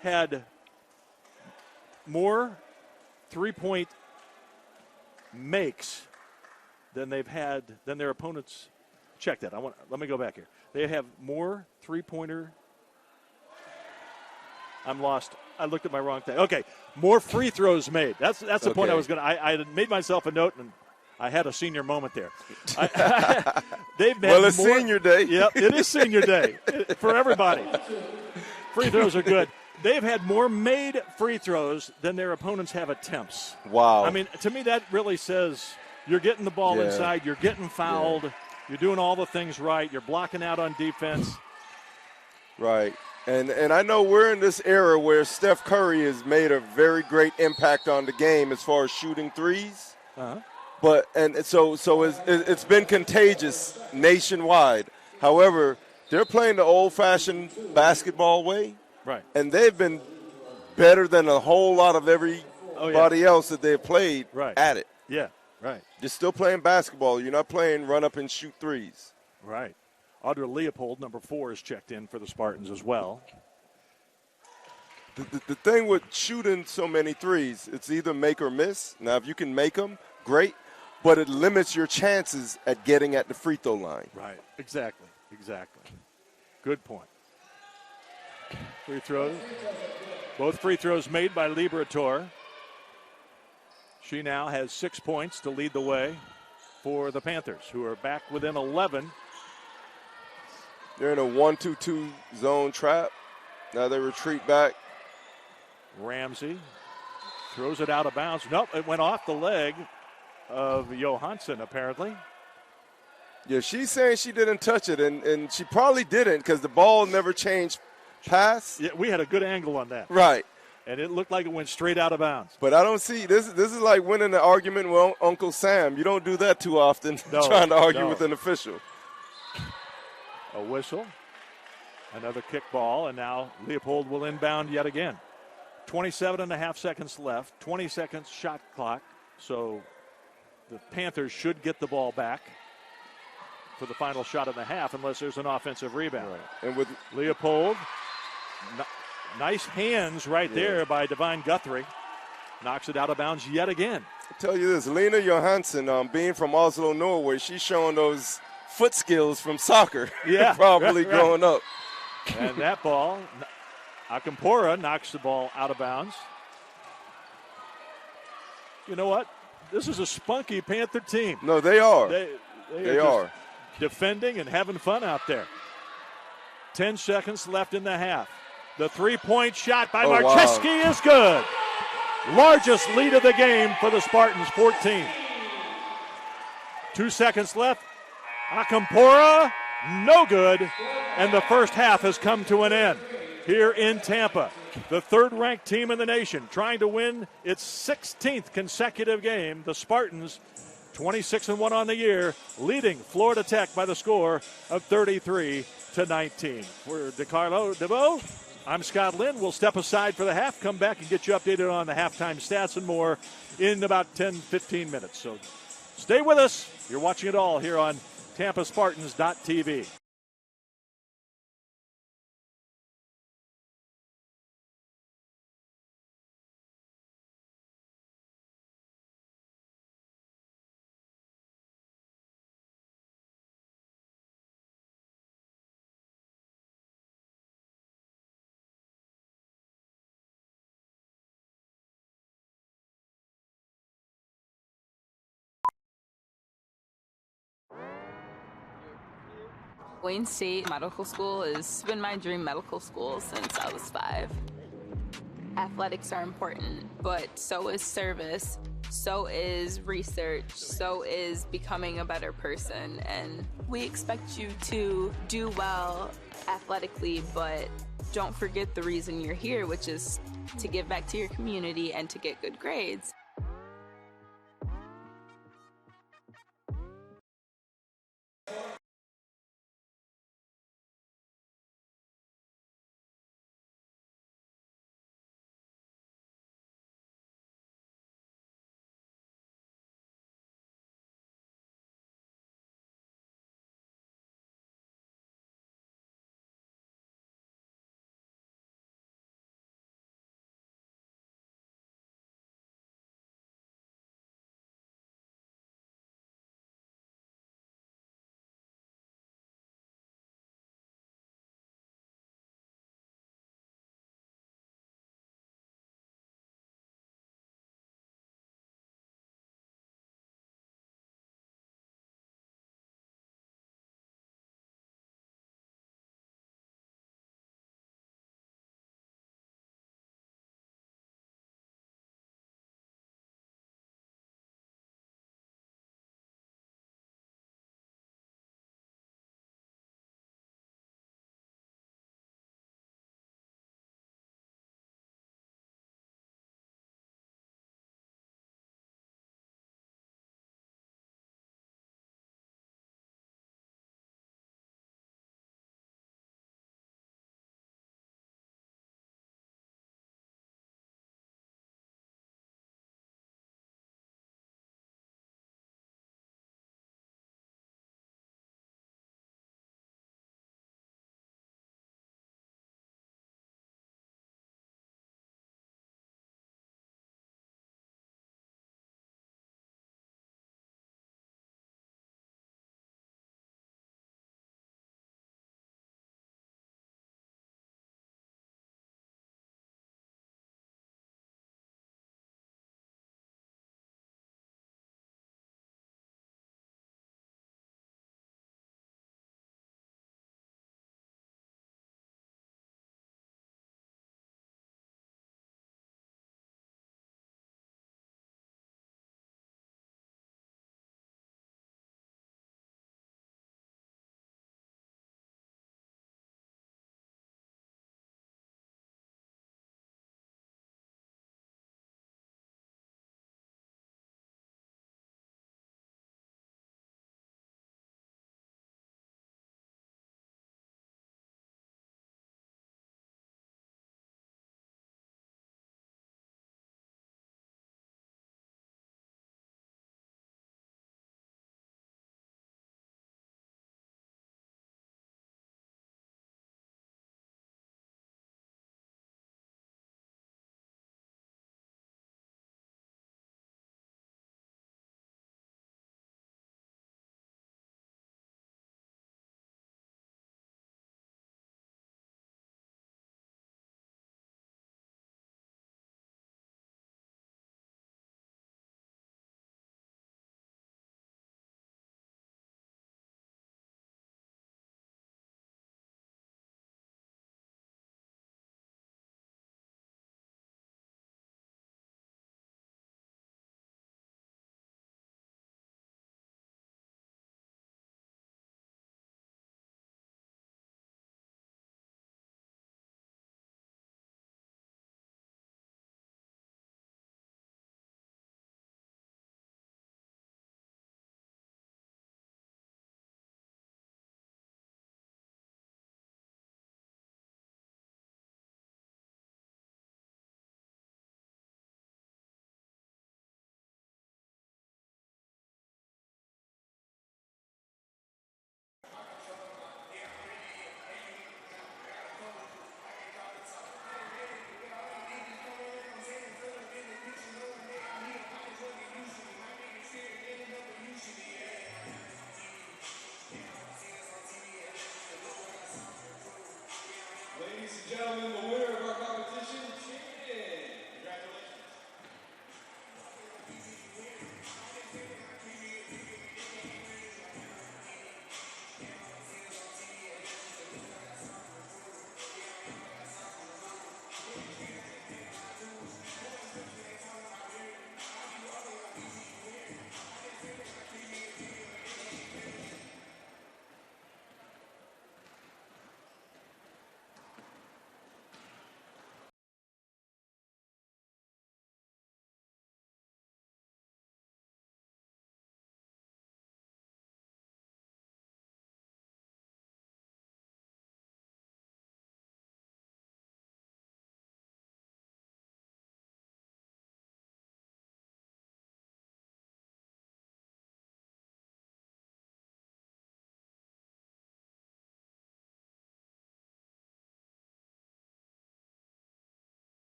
A: had more three-point makes than their opponents. Check that. Let me go back here. They have more three-pointer. I'm lost. I looked at my wrong thing. Okay, more free throws made. That's the point I was going to. I had made myself a note, and I had a senior moment there. They've made
B: it's senior day.
A: Yep, it is senior day for everybody. Free throws are good. They've had more made free throws than their opponents have attempts.
B: Wow.
A: I mean, to me, that really says you're getting the ball inside, you're getting fouled, you're doing all the things right, you're blocking out on defense.
B: Right. And I know we're in this era where Steph Curry has made a very great impact on the game as far as shooting threes.
A: Uh-huh.
B: But so it's been contagious nationwide. However, they're playing the old-fashioned basketball way.
A: Right.
B: And they've been better than a whole lot of everybody else that they've played at it.
A: Yeah, right.
B: You're still playing basketball. You're not playing run up and shoot threes.
A: Right. Audra Leopold, number 4, is checked in for the Spartans as well.
B: The thing with shooting so many threes, it's either make or miss. Now, if you can make them, great, but it limits your chances at getting at the free throw line.
A: Right. Exactly. Good point. Free throws. Both free throws made by Liberator. She now has 6 points to lead the way for the Panthers, who are back within 11.
B: They're in a 1-2-2 zone trap. Now they retreat back.
A: Ramsey throws it out of bounds. Nope, it went off the leg of Johansson, apparently.
B: Yeah, she's saying she didn't touch it, and she probably didn't because the ball never changed pass.
A: Yeah, we had a good angle on that.
B: Right.
A: And it looked like it went straight out of bounds.
B: But I don't see this is like winning an argument with Uncle Sam. You don't do that too often, trying to argue with an official.
A: A whistle. Another kick ball, and now Leopold will inbound yet again. 27.5 seconds left, 20 seconds shot clock. So the Panthers should get the ball back for the final shot in the half unless there's an offensive rebound.
B: Right. And with
A: Leopold, nice hands there by Divine Guthrie. Knocks it out of bounds yet again.
B: I'll tell you this, Lena Johansson, being from Oslo, Norway, she's showing those foot skills from soccer.
A: Yeah,
B: probably growing up.
A: And that ball, Akampora knocks the ball out of bounds. You know what? This is a spunky Panther team.
B: No, they are.
A: They are defending and having fun out there. 10 seconds left in the half. The three-point shot by Marcheski is good. Largest lead of the game for the Spartans, 14. 2 seconds left. Akampora, no good. And the first half has come to an end here in Tampa. The third-ranked team in the nation trying to win its 16th consecutive game. The Spartans, 26-1 on the year, leading Florida Tech by the score of 33-19. For DeCarlo DeVoe, I'm Scott Lynn. We'll step aside for the half, come back and get you updated on the halftime stats and more in about 10-15 minutes. So stay with us. You're watching it all here on TampaSpartans.tv.
D: Wayne State Medical School has been my dream medical school since I was 5. Athletics are important, but so is service, so is research, so is becoming a better person. And we expect you to do well athletically, but don't forget the reason you're here, which is to give back to your community and to get good grades.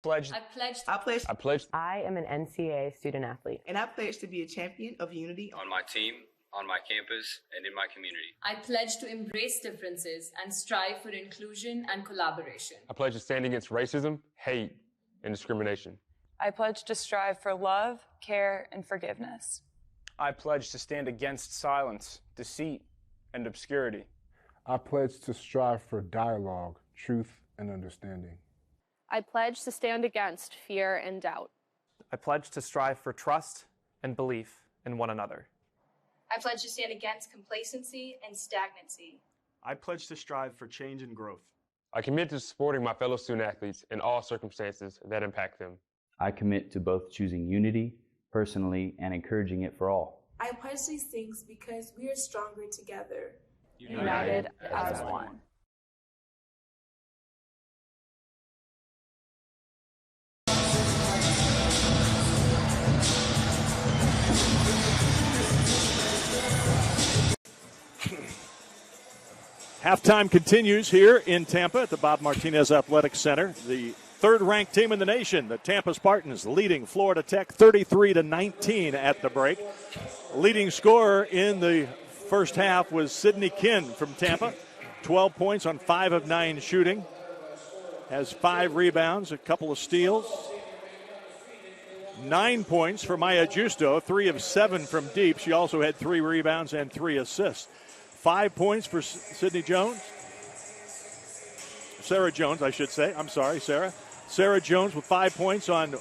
E: Pledged.
F: I pledged.
E: I pledged.
C: I am an NCAA student athlete.
G: And I pledge to be a champion of unity
H: on my team, on my campus, and in my community.
F: I pledge to embrace differences and strive for inclusion and collaboration.
E: I pledge to stand against racism, hate, and discrimination.
I: I pledge to strive for love, care, and forgiveness.
J: I pledge to stand against silence, deceit, and obscurity.
K: I pledge to strive for dialogue, truth, and understanding.
L: I pledge to stand against fear and doubt.
M: I pledge to strive for trust and belief in one another.
N: I pledge to stand against complacency and stagnancy.
O: I pledge to strive for change and growth.
E: I commit to supporting my fellow student athletes in all circumstances that impact them.
P: I commit to both choosing unity personally and encouraging it for all.
Q: I pledge these things because we are stronger together.
I: United as one.
A: Halftime continues here in Tampa at the Bob Martinez Athletic Center. The third-ranked team in the nation, the Tampa Spartans, leading Florida Tech 33-19 at the break. Leading scorer in the first half was Sidney Kinn from Tampa. 12 points on 5 of 9 shooting. Has 5 rebounds, a couple of steals. 9 points for Maya Justo, 3 of 7 from deep. She also had 3 rebounds and 3 assists. 5 points for Sarah Jones, I should say. I'm sorry, Sarah. Sarah Jones with 5 points on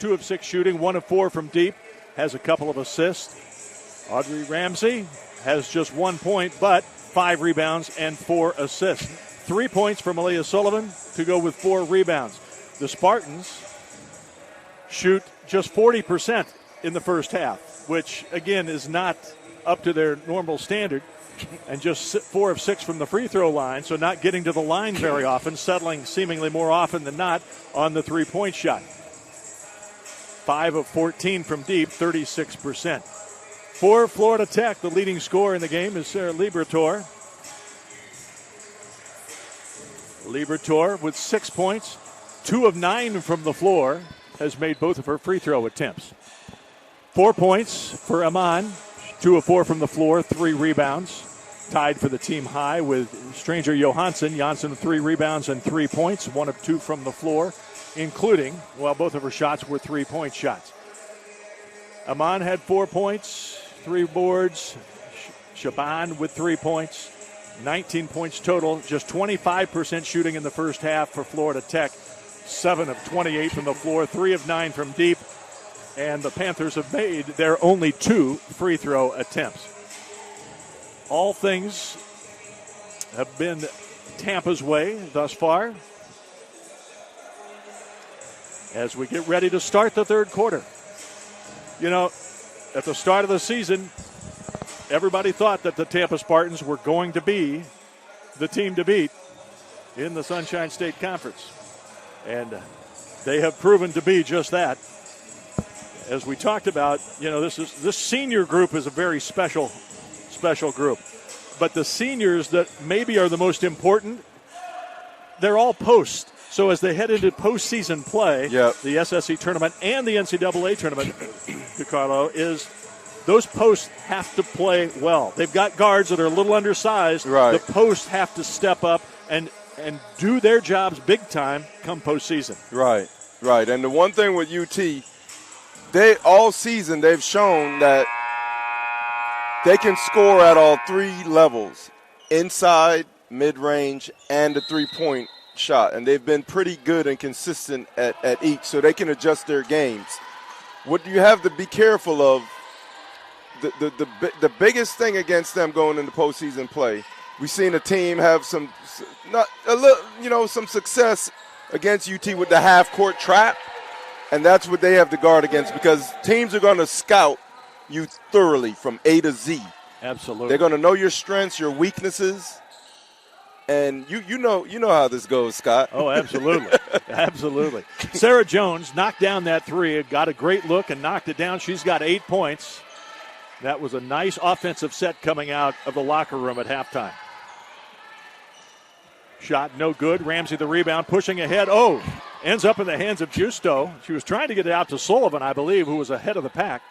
A: 2 of 6 shooting, 1 of 4 from deep. Has a couple of assists. Audrey Ramsey has just 1 point, but 5 rebounds and 4 assists. 3 points for Malia Sullivan to go with 4 rebounds. The Spartans shoot just 40% in the first half, which, again, is not up to their normal standard. And just 4 of 6 from the free throw line, so not getting to the line very often, settling seemingly more often than not on the three-point shot. 5 of 14 from deep, 36%. For Florida Tech, the leading scorer in the game is Sarah Liberatore. Liberatore with 6 points, 2 of 9 from the floor, has made both of her free throw attempts. 4 points for Aman, 2 of 4 from the floor, 3 rebounds. Tied for the team high with Stranger Johansson. Johansson with 3 rebounds and 3 points, 1 of 2 from the floor, including, well, both of her shots were 3-point shots. Aman had 4 points, 3 boards. Shaban with 3 points, 19 points total. Just 25% shooting in the first half for Florida Tech. 7 of 28 from the floor, 3 of 9 from deep. And the Panthers have made their only 2 free throw attempts. All things have been Tampa's way thus far as we get ready to start the third quarter. You know, at the start of the season, everybody thought that the Tampa Spartans were going to be the team to beat in the Sunshine State Conference. And they have proven to be just that. As we talked about, you know, this senior group is a very special group. But the seniors that maybe are the most important, they're all post. So as they head into postseason play, the SSC tournament and the NCAA tournament, DeCarlo, is those posts have to play well. They've got guards that are a little undersized.
B: Right.
A: The posts have to step up and do their jobs big time come postseason.
B: Right. And the one thing with UT, they all season they've shown that they can score at all 3 levels, inside, mid-range, and the three-point shot. And they've been pretty good and consistent at each, so they can adjust their games. What you have to be careful of, the biggest thing against them going into postseason play, we've seen a team have some success against UT with the half-court trap, and that's what they have to guard against because teams are going to scout you thoroughly from A to Z.
A: Absolutely.
B: They're going to know your strengths, your weaknesses, and you know how this goes, Scott.
A: Oh, absolutely. Absolutely. Sarah Jones knocked down that 3, got a great look and knocked it down. She's got 8 points. That was a nice offensive set coming out of the locker room at halftime. Shot no good. Ramsey the rebound, pushing ahead. Oh, ends up in the hands of Justo. She was trying to get it out to Sullivan, I believe, who was ahead of the pack.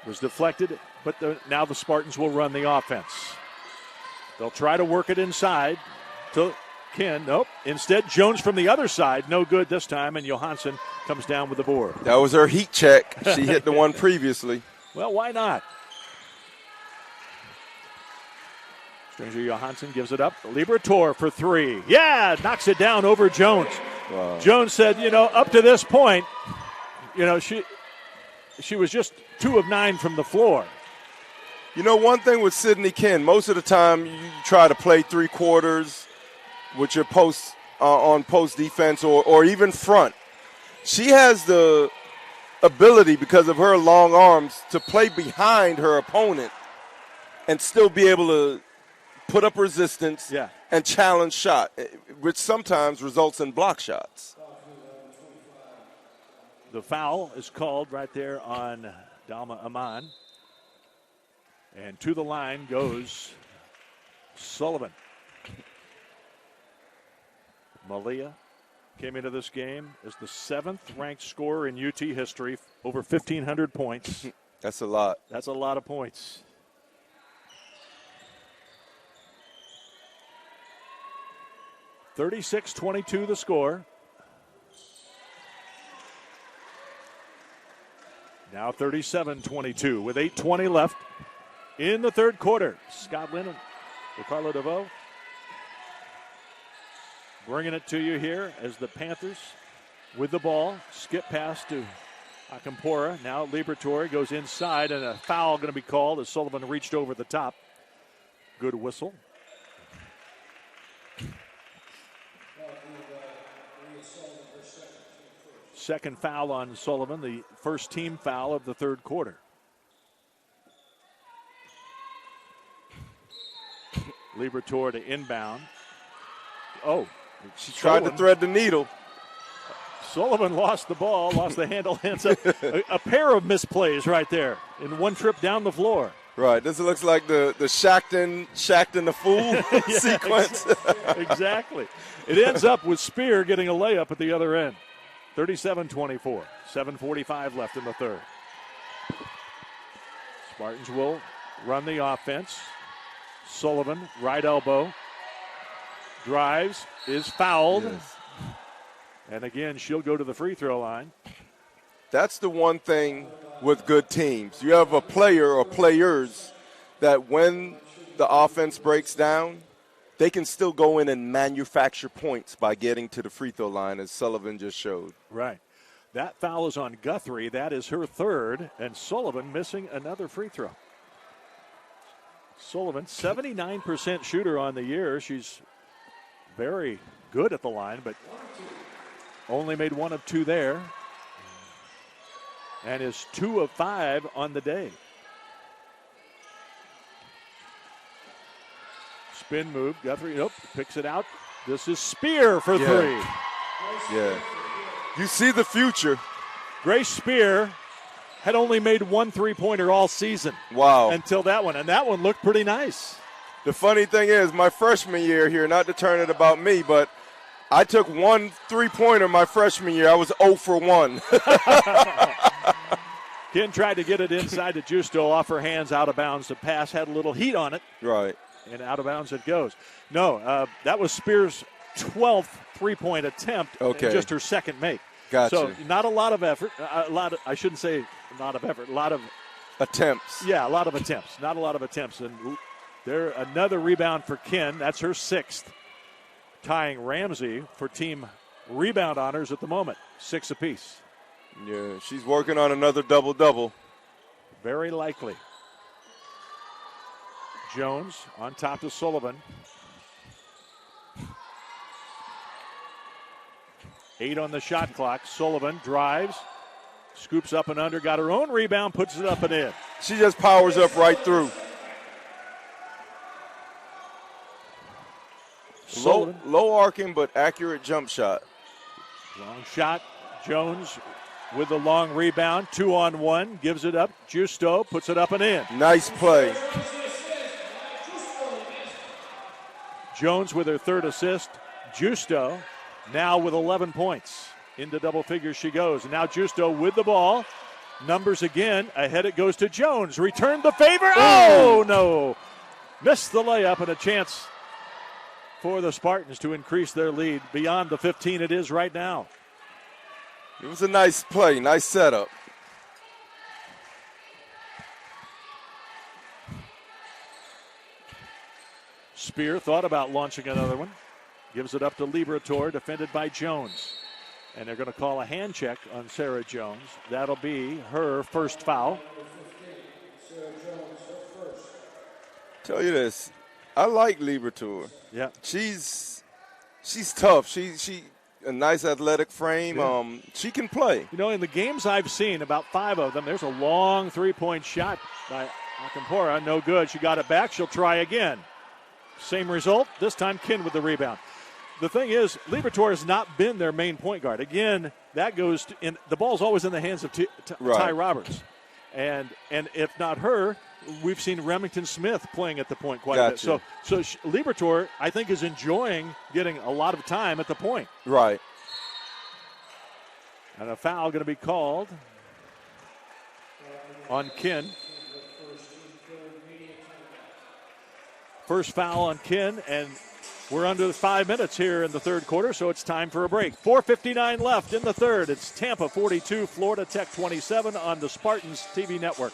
A: Was deflected, but now the Spartans will run the offense. They'll try to work it inside to Ken. Nope. Instead, Jones from the other side. No good this time, and Johansson comes down with the board.
B: That was her heat check. She hit the one previously.
A: Well, why not? Stranger Johansson gives it up. Liberatore for three. Yeah, knocks it down over Jones.
B: Wow.
A: Jones said, up to this point, she was just 2 of 9 from the floor.
B: One thing with Sydney Ken, most of the time you try to play 3 quarters with your post on post defense or even front. She has the ability, because of her long arms, to play behind her opponent and still be able to put up resistance and challenge shot, which sometimes results in block shots.
A: The foul is called right there on Dalma Aman. And to the line goes Sullivan. Malia came into this game as the 7th-ranked scorer in UT history, over 1,500 points.
B: That's a lot.
A: That's a lot of points. (36-22) the score. Now 37-22 with 8:20 left in the third quarter. Scott Lynn and DeCarlo DeVoe bringing it to you here as the Panthers with the ball. Skip pass to Akampora. Now Liberatore goes inside, and a foul going to be called as Sullivan reached over the top. Good whistle. Second foul on Sullivan, the first team foul of the third quarter. Liberatore to inbound. Oh,
B: she tried to thread the needle.
A: Sullivan lost the ball, lost the handle, ends up a pair of misplays right there in one trip down the floor.
B: Right, this looks like the Shackton the Fool sequence.
A: Exactly. It ends up with Spear getting a layup at the other end. 37-24, 7:45 left in the third. Spartans will run the offense. Sullivan, right elbow, drives, is fouled.
B: Yes.
A: And again, she'll go to the free throw line.
B: That's the one thing with good teams. You have a player or players that when the offense breaks down, they can still go in and manufacture points by getting to the free throw line, as Sullivan just showed.
A: Right. That foul is on Guthrie. That is her third, and Sullivan missing another free throw. Sullivan, 79% shooter on the year. She's very good at the line, but only made 1 of 2 there, and is 2 of 5 on the day. Spin move. Guthrie, picks it out. This is Spear for 3.
B: Yeah. You see the future.
A: Grace Spear had only made 1 3-pointer all season.
B: Wow.
A: Until that one, and that one looked pretty nice.
B: The funny thing is, my freshman year here, not to turn it about me, but I took 1 3-pointer my freshman year. I was 0 for 1.
A: Ken tried to get it inside to Justo, off her hands, out of bounds. The pass had a little heat on it.
B: Right.
A: And out of bounds it goes. No, that was Spears' 12th 3-point attempt.
B: Okay.
A: Just her second make.
B: Gotcha.
A: So not a lot of effort. I shouldn't say not of effort. A lot of
B: attempts.
A: Yeah, a lot of attempts. Not a lot of attempts. And there, another rebound for Ken. That's her 6th. Tying Ramsey for team rebound honors at the moment. 6 apiece.
B: Yeah, she's working on another double-double.
A: Very likely. Jones on top to Sullivan. 8 on the shot clock. Sullivan drives, scoops up and under, got her own rebound, puts it up and in.
B: She just powers up right through. Low arcing but accurate jump shot.
A: Long shot. Jones with the long rebound. 2-on-1. Gives it up. Justo puts it up and in.
B: Nice play.
A: Jones with her 3rd assist. Justo now with 11 points. Into double figures she goes. And now Justo with the ball. Numbers again. Ahead it goes to Jones. Returned the favor. Oh, no. Missed the layup, and a chance for the Spartans to increase their lead beyond the 15 it is right now.
B: It was a nice play, nice setup.
A: Spear thought about launching another one. Gives it up to Liberatore, defended by Jones. And they're going to call a hand check on Sarah Jones. That'll be her first foul.
B: Tell you this, I like Liberatore.
A: Yeah.
B: She's tough. She a nice athletic frame.
A: Yeah.
B: She can play.
A: You know, in the games I've seen, about 5 of them, there's a long three-point shot by Akampora. No good. She got it back. She'll try again. Same result. This time Kin with the rebound. The thing is, Liberatore has not been their main point guard. Again, that goes to, in the ball's always in the hands of Ty Roberts. And if not her, we've seen Remington Smith playing at the point quite a bit. So Liberatore, I think, is enjoying getting a lot of time at the point.
B: Right.
A: And a foul going to be called on Kin. First foul on Kin, and we're under 5 minutes here in the third quarter, so it's time for a break. 4:59 left in the third. It's Tampa 42, Florida Tech 27 on the Spartans TV network.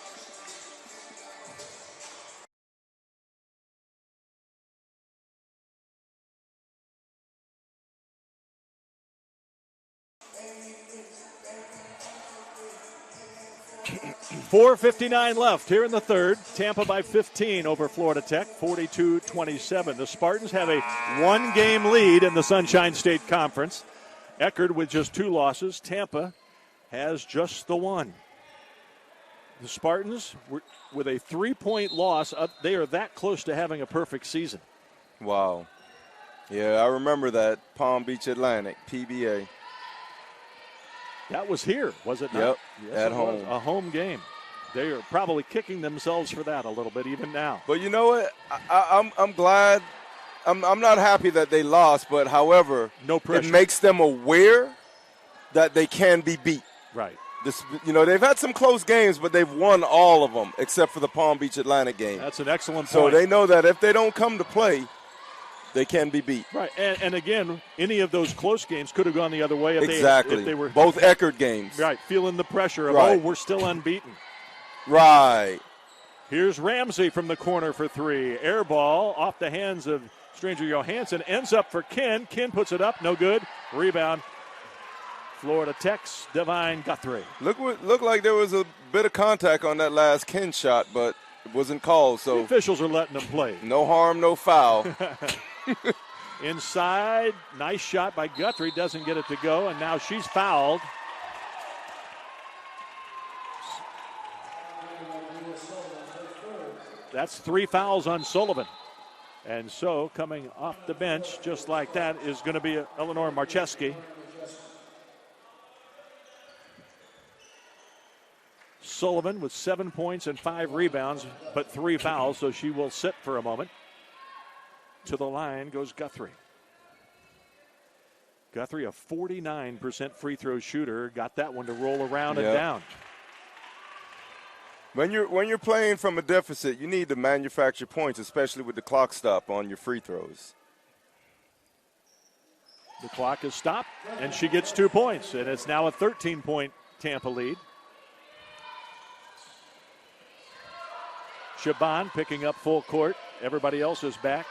A: .459 left here in the third. Tampa by 15 over Florida Tech, 42-27. The Spartans have a one-game lead in the Sunshine State Conference. Eckerd with just 2 losses. Tampa has just the one. The Spartans, with a 3-point loss, they are that close to having a perfect season.
B: Wow. Yeah, I remember that. Palm Beach Atlantic, PBA.
A: That was here, was it not?
B: Yep,
A: yes,
B: at home.
A: A home game. They are probably kicking themselves for that a little bit even now.
B: But you know what? I'm glad. I'm not happy that they lost, but however,
A: no pressure.
B: It makes them aware that they can be beat.
A: Right.
B: They've had some close games, but they've won all of them except for the Palm Beach Atlantic game.
A: That's an excellent
B: point. So they know that if they don't come to play, they can be beat.
A: Right, and again, any of those close games could have gone the other way if they were
B: both Eckerd games.
A: Right, feeling the pressure of we're still unbeaten.
B: Right.
A: Here's Ramsey from the corner for 3. Air ball off the hands of Stranger Johansson, ends up for Kin. Kin puts it up, no good. Rebound. Florida Tech's Divine Guthrie.
B: Looked like there was a bit of contact on that last Kin shot, but it wasn't called. So
A: the officials are letting them play.
B: No harm, no foul.
A: Inside, nice shot by Guthrie, doesn't get it to go, and now she's fouled. That's 3 fouls on Sullivan. And so coming off the bench just like that is going to be Eleanor Marcheski. Sullivan with 7 points and 5 rebounds, but 3 fouls, so she will sit for a moment. To the line goes Guthrie. Guthrie, a 49% free throw shooter, got that one to roll around and down.
B: When you're playing from a deficit, you need to manufacture points, especially with the clock stop on your free throws.
A: The clock is stopped, and she gets 2 points, and it's now a 13-point Tampa lead. Shaban picking up full court. Everybody else is back.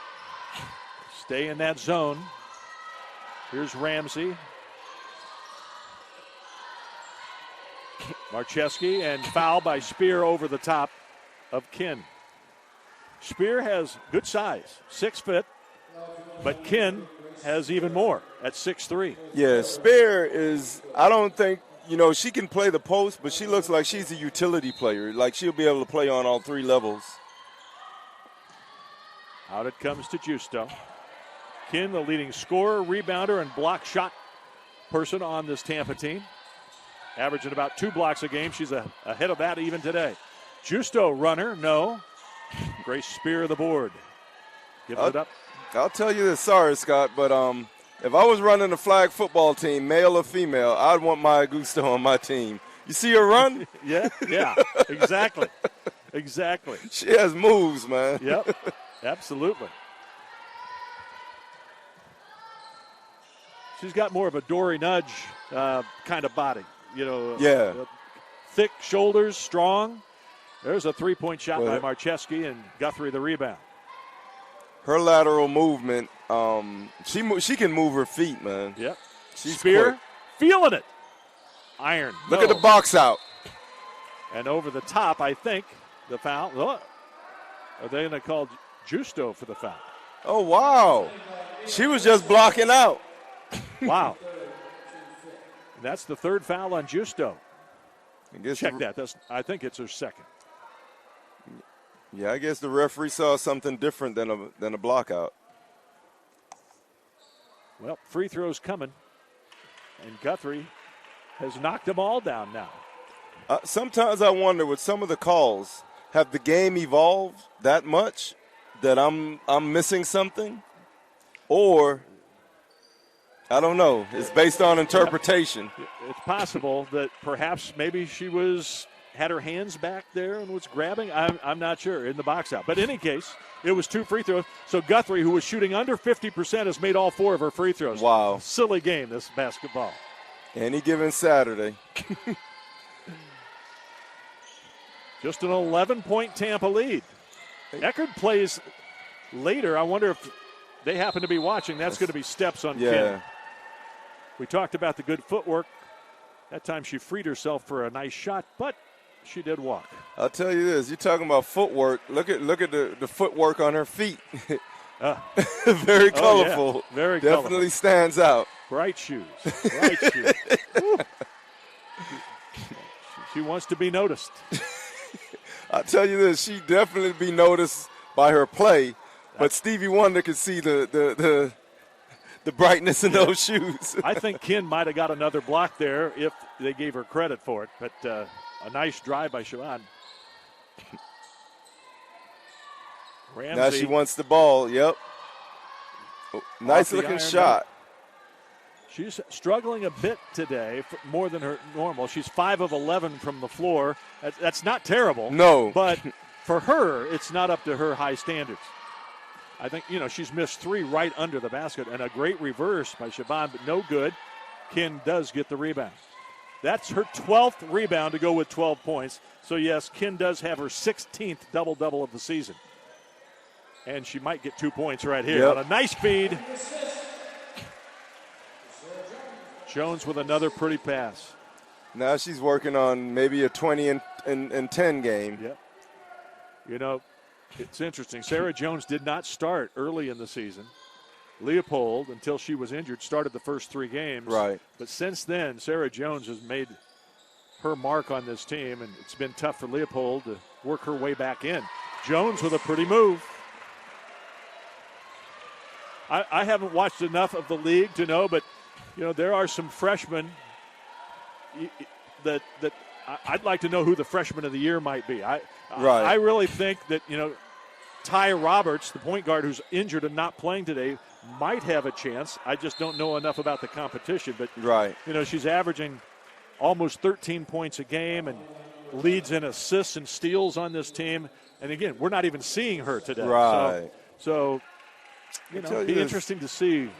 A: Stay in that zone. Here's Ramsey. Marcheski, and foul by Spear over the top of Kin. Spear has good size, 6 foot, but Kin has even more at 6'3".
B: Yeah, Spear is, I don't think, she can play the post, but she looks like she's a utility player. Like she'll be able to play on all 3 levels.
A: Out it comes to Justo. Kin, the leading scorer, rebounder, and block shot person on this Tampa team. Averaging about 2 blocks a game. She's ahead of that even today. Justo runner, no. Grace Spear the board. Gives it up.
B: I'll tell you this, sorry, Scott, but If I was running a flag football team, male or female, I'd want Maya Gusto on my team. You see her run?
A: Yeah, exactly. Exactly.
B: She has moves, man.
A: Yep, absolutely. She's got more of a Dory Nudge kind of body,
B: Yeah.
A: Thick shoulders, strong. There's a three-point shot by Marcheski, and Guthrie the rebound.
B: Her lateral movement, she can move her feet, man.
A: Yep.
B: She's
A: Spear,
B: quick.
A: feeling it. Iron.
B: Look at the box out.
A: And over the top, I think, the foul. Oh, are they going to call Justo for the foul?
B: Oh, wow. She was just blocking out.
A: Wow. That's the third foul on Justo. Check that. I think it's her second.
B: Yeah, I guess the referee saw something different than a block out.
A: Well, free throws coming. And Guthrie has knocked them all down now.
B: Sometimes I wonder, with some of the calls, have the game evolved that much that I'm missing something? Or, I don't know. It's based on interpretation.
A: It's possible that perhaps maybe she had her hands back there and was grabbing. I'm not sure in the box out. But in any case, it was 2 free throws. So Guthrie, who was shooting under 50%, has made all 4 of her free throws.
B: Wow.
A: Silly game, this basketball.
B: Any given Saturday.
A: Just an 11-point Tampa lead. Eckerd plays later. I wonder if they happen to be watching. That's going to be steps on Kim. We talked about the good footwork. That time she freed herself for a nice shot, but she did walk.
B: I'll tell you this. You're talking about footwork. Look at the footwork on her feet. Very colorful.
A: Oh, yeah. Very
B: Definitely
A: colorful.
B: stands out.
A: Bright shoes. Bright shoes. Woo. She wants to be noticed.
B: I'll tell you this. She definitely be noticed by her play, but Stevie Wonder could see the brightness in those shoes.
A: I think Ken might have got another block there if they gave her credit for it, but a nice drive by Siobhan. Ramsey.
B: Now she wants the ball. Yep. Nice looking shot.
A: She's struggling a bit today, more than her normal. She's 5 of 11 from the floor. That's not terrible.
B: No.
A: But for her, it's not up to her high standards. I think, she's missed 3 right under the basket, and a great reverse by Siobhan, but no good. Ken does get the rebound. That's her 12th rebound to go with 12 points. So, yes, Ken does have her 16th double-double of the season. And she might get 2 points right here on a nice feed. Jones with another pretty pass.
B: Now she's working on maybe a 20 and 10 game.
A: Yep. It's interesting. Sarah Jones did not start early in the season. Leopold, until she was injured, started the first 3 games.
B: Right.
A: But since then, Sarah Jones has made her mark on this team, and it's been tough for Leopold to work her way back in. Jones with a pretty move. I haven't watched enough of the league to know, but there are some freshmen that I'd like to know who the freshman of the year might be. I really think that Ty Roberts, the point guard who's injured and not playing today, might have a chance. I just don't know enough about the competition. But she's averaging almost 13 points a game and leads in assists and steals on this team. And again, we're not even seeing her today.
B: Right.
A: So it'd be interesting to see.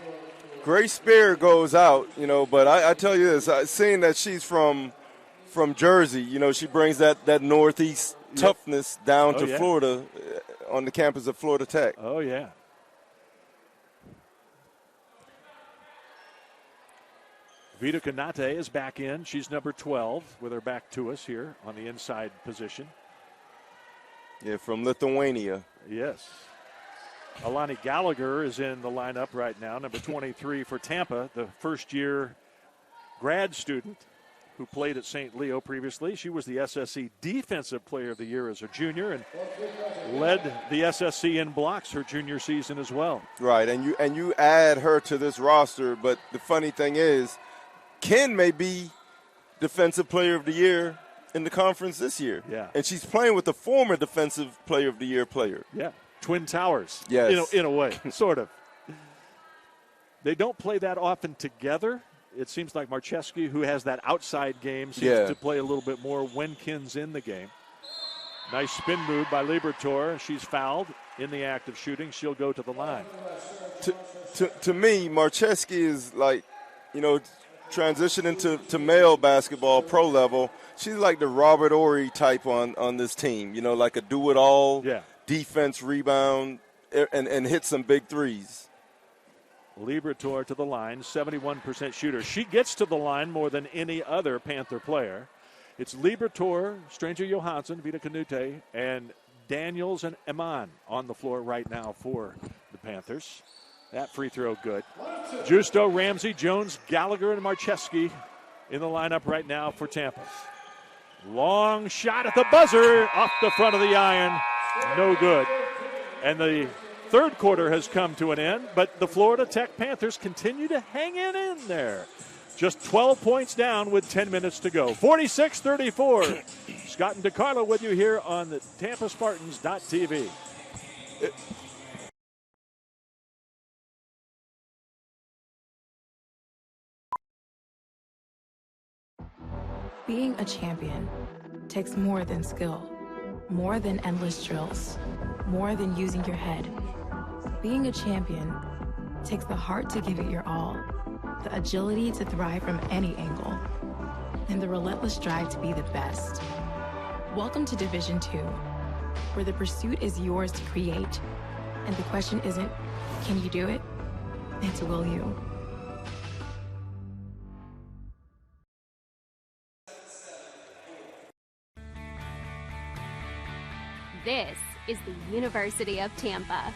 B: Grace Spear goes out, but I tell you this, seeing that she's from Jersey, she brings that Northeast toughness down to Florida on the campus of Florida Tech.
A: Oh, yeah. Vita Konate is back in. She's number 12 with her back to us here on the inside position.
B: Yeah, from Lithuania.
A: Yes. Alani Gallagher is in the lineup right now, number 23 for Tampa, the first-year grad student who played at St. Leo previously. She was the SSC Defensive Player of the Year as a junior and led the SSC in blocks her junior season as well.
B: Right, and you add her to this roster, but the funny thing is, Ken may be Defensive Player of the Year in the conference this year.
A: Yeah.
B: And she's playing with the former Defensive Player of the Year player.
A: Yeah. Twin Towers,
B: yes.
A: In a way, sort of. They don't play that often together. It seems like Marcheski, who has that outside game, seems to play a little bit more when Kin's in the game. Nice spin move by Liberatore. She's fouled in the act of shooting. She'll go to the line.
B: To me, Marcheski is like, transitioning to male basketball, pro level. She's like the Robert Horry type on this team. Like a do-it-all, defense, rebound, and hit some big threes.
A: Liberatore to the line, 71% shooter. She gets to the line more than any other Panther player. It's Liberatore, Stranger Johansson, Vita Canute, and Daniels and Eman on the floor right now for the Panthers. That free throw good. Justo, Ramsey, Jones, Gallagher, and Marcheski in the lineup right now for Tampa. Long shot at the buzzer off the front of the iron. No good. And the third quarter has come to an end, but the Florida Tech Panthers continue to hang in there. Just 12 points down with 10 minutes to go. 46-34. Scott and DeCarlo with you here on the TampaSpartans.tv.
R: Being a champion takes more than skill, more than endless drills, more than using your head. Being a champion takes the heart to give it your all, the agility to thrive from any angle, and the relentless drive to be the best. Welcome to Division II, where the pursuit is yours to create, and the question isn't, can you do it? It's, will you?
S: This is the University of Tampa.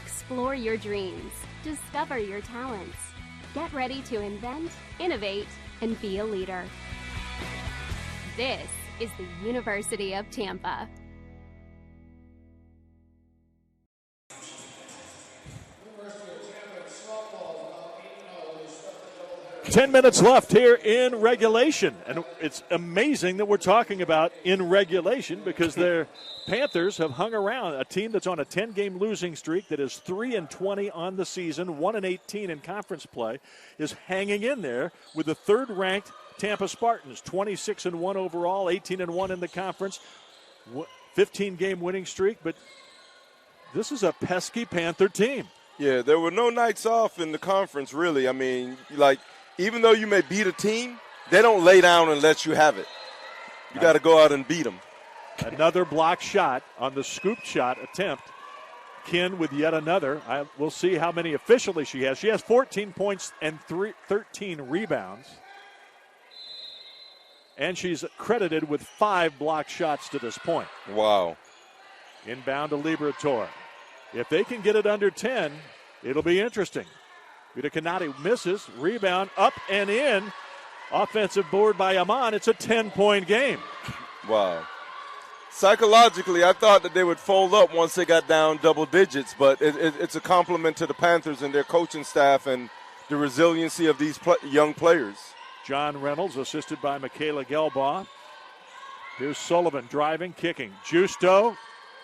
S: Explore your dreams, discover your talents, get ready to invent, innovate, and be a leader. This is the University of Tampa.
A: 10 minutes left here in regulation. And it's amazing that we're talking about in regulation because their Panthers have hung around. A team that's on a 10-game losing streak that is 3-20 on the season, 1-18 in conference play, is hanging in there with the third-ranked Tampa Spartans, 26-1 overall, 18-1 in the conference, 15-game winning streak. But this is a pesky Panther team.
B: Yeah, there were no nights off in the conference, really. I mean, even though you may beat a team, they don't lay down and let you have it. You got to go out and beat them.
A: Another block shot on the scoop shot attempt. Kin with yet another. We'll see how many officially she has. She has 14 points and 13 rebounds. And she's credited with 5 block shots to this point.
B: Wow.
A: Inbound to Liberatore. If they can get it under 10, it'll be interesting. Vita Canati misses. Rebound up and in. Offensive board by Amon. It's a 10-point game.
B: Wow. Psychologically, I thought that they would fold up once they got down double digits, but it's a compliment to the Panthers and their coaching staff and the resiliency of these young players.
A: John Reynolds assisted by Michaela Gelbaugh. Here's Sullivan driving, kicking. Justo,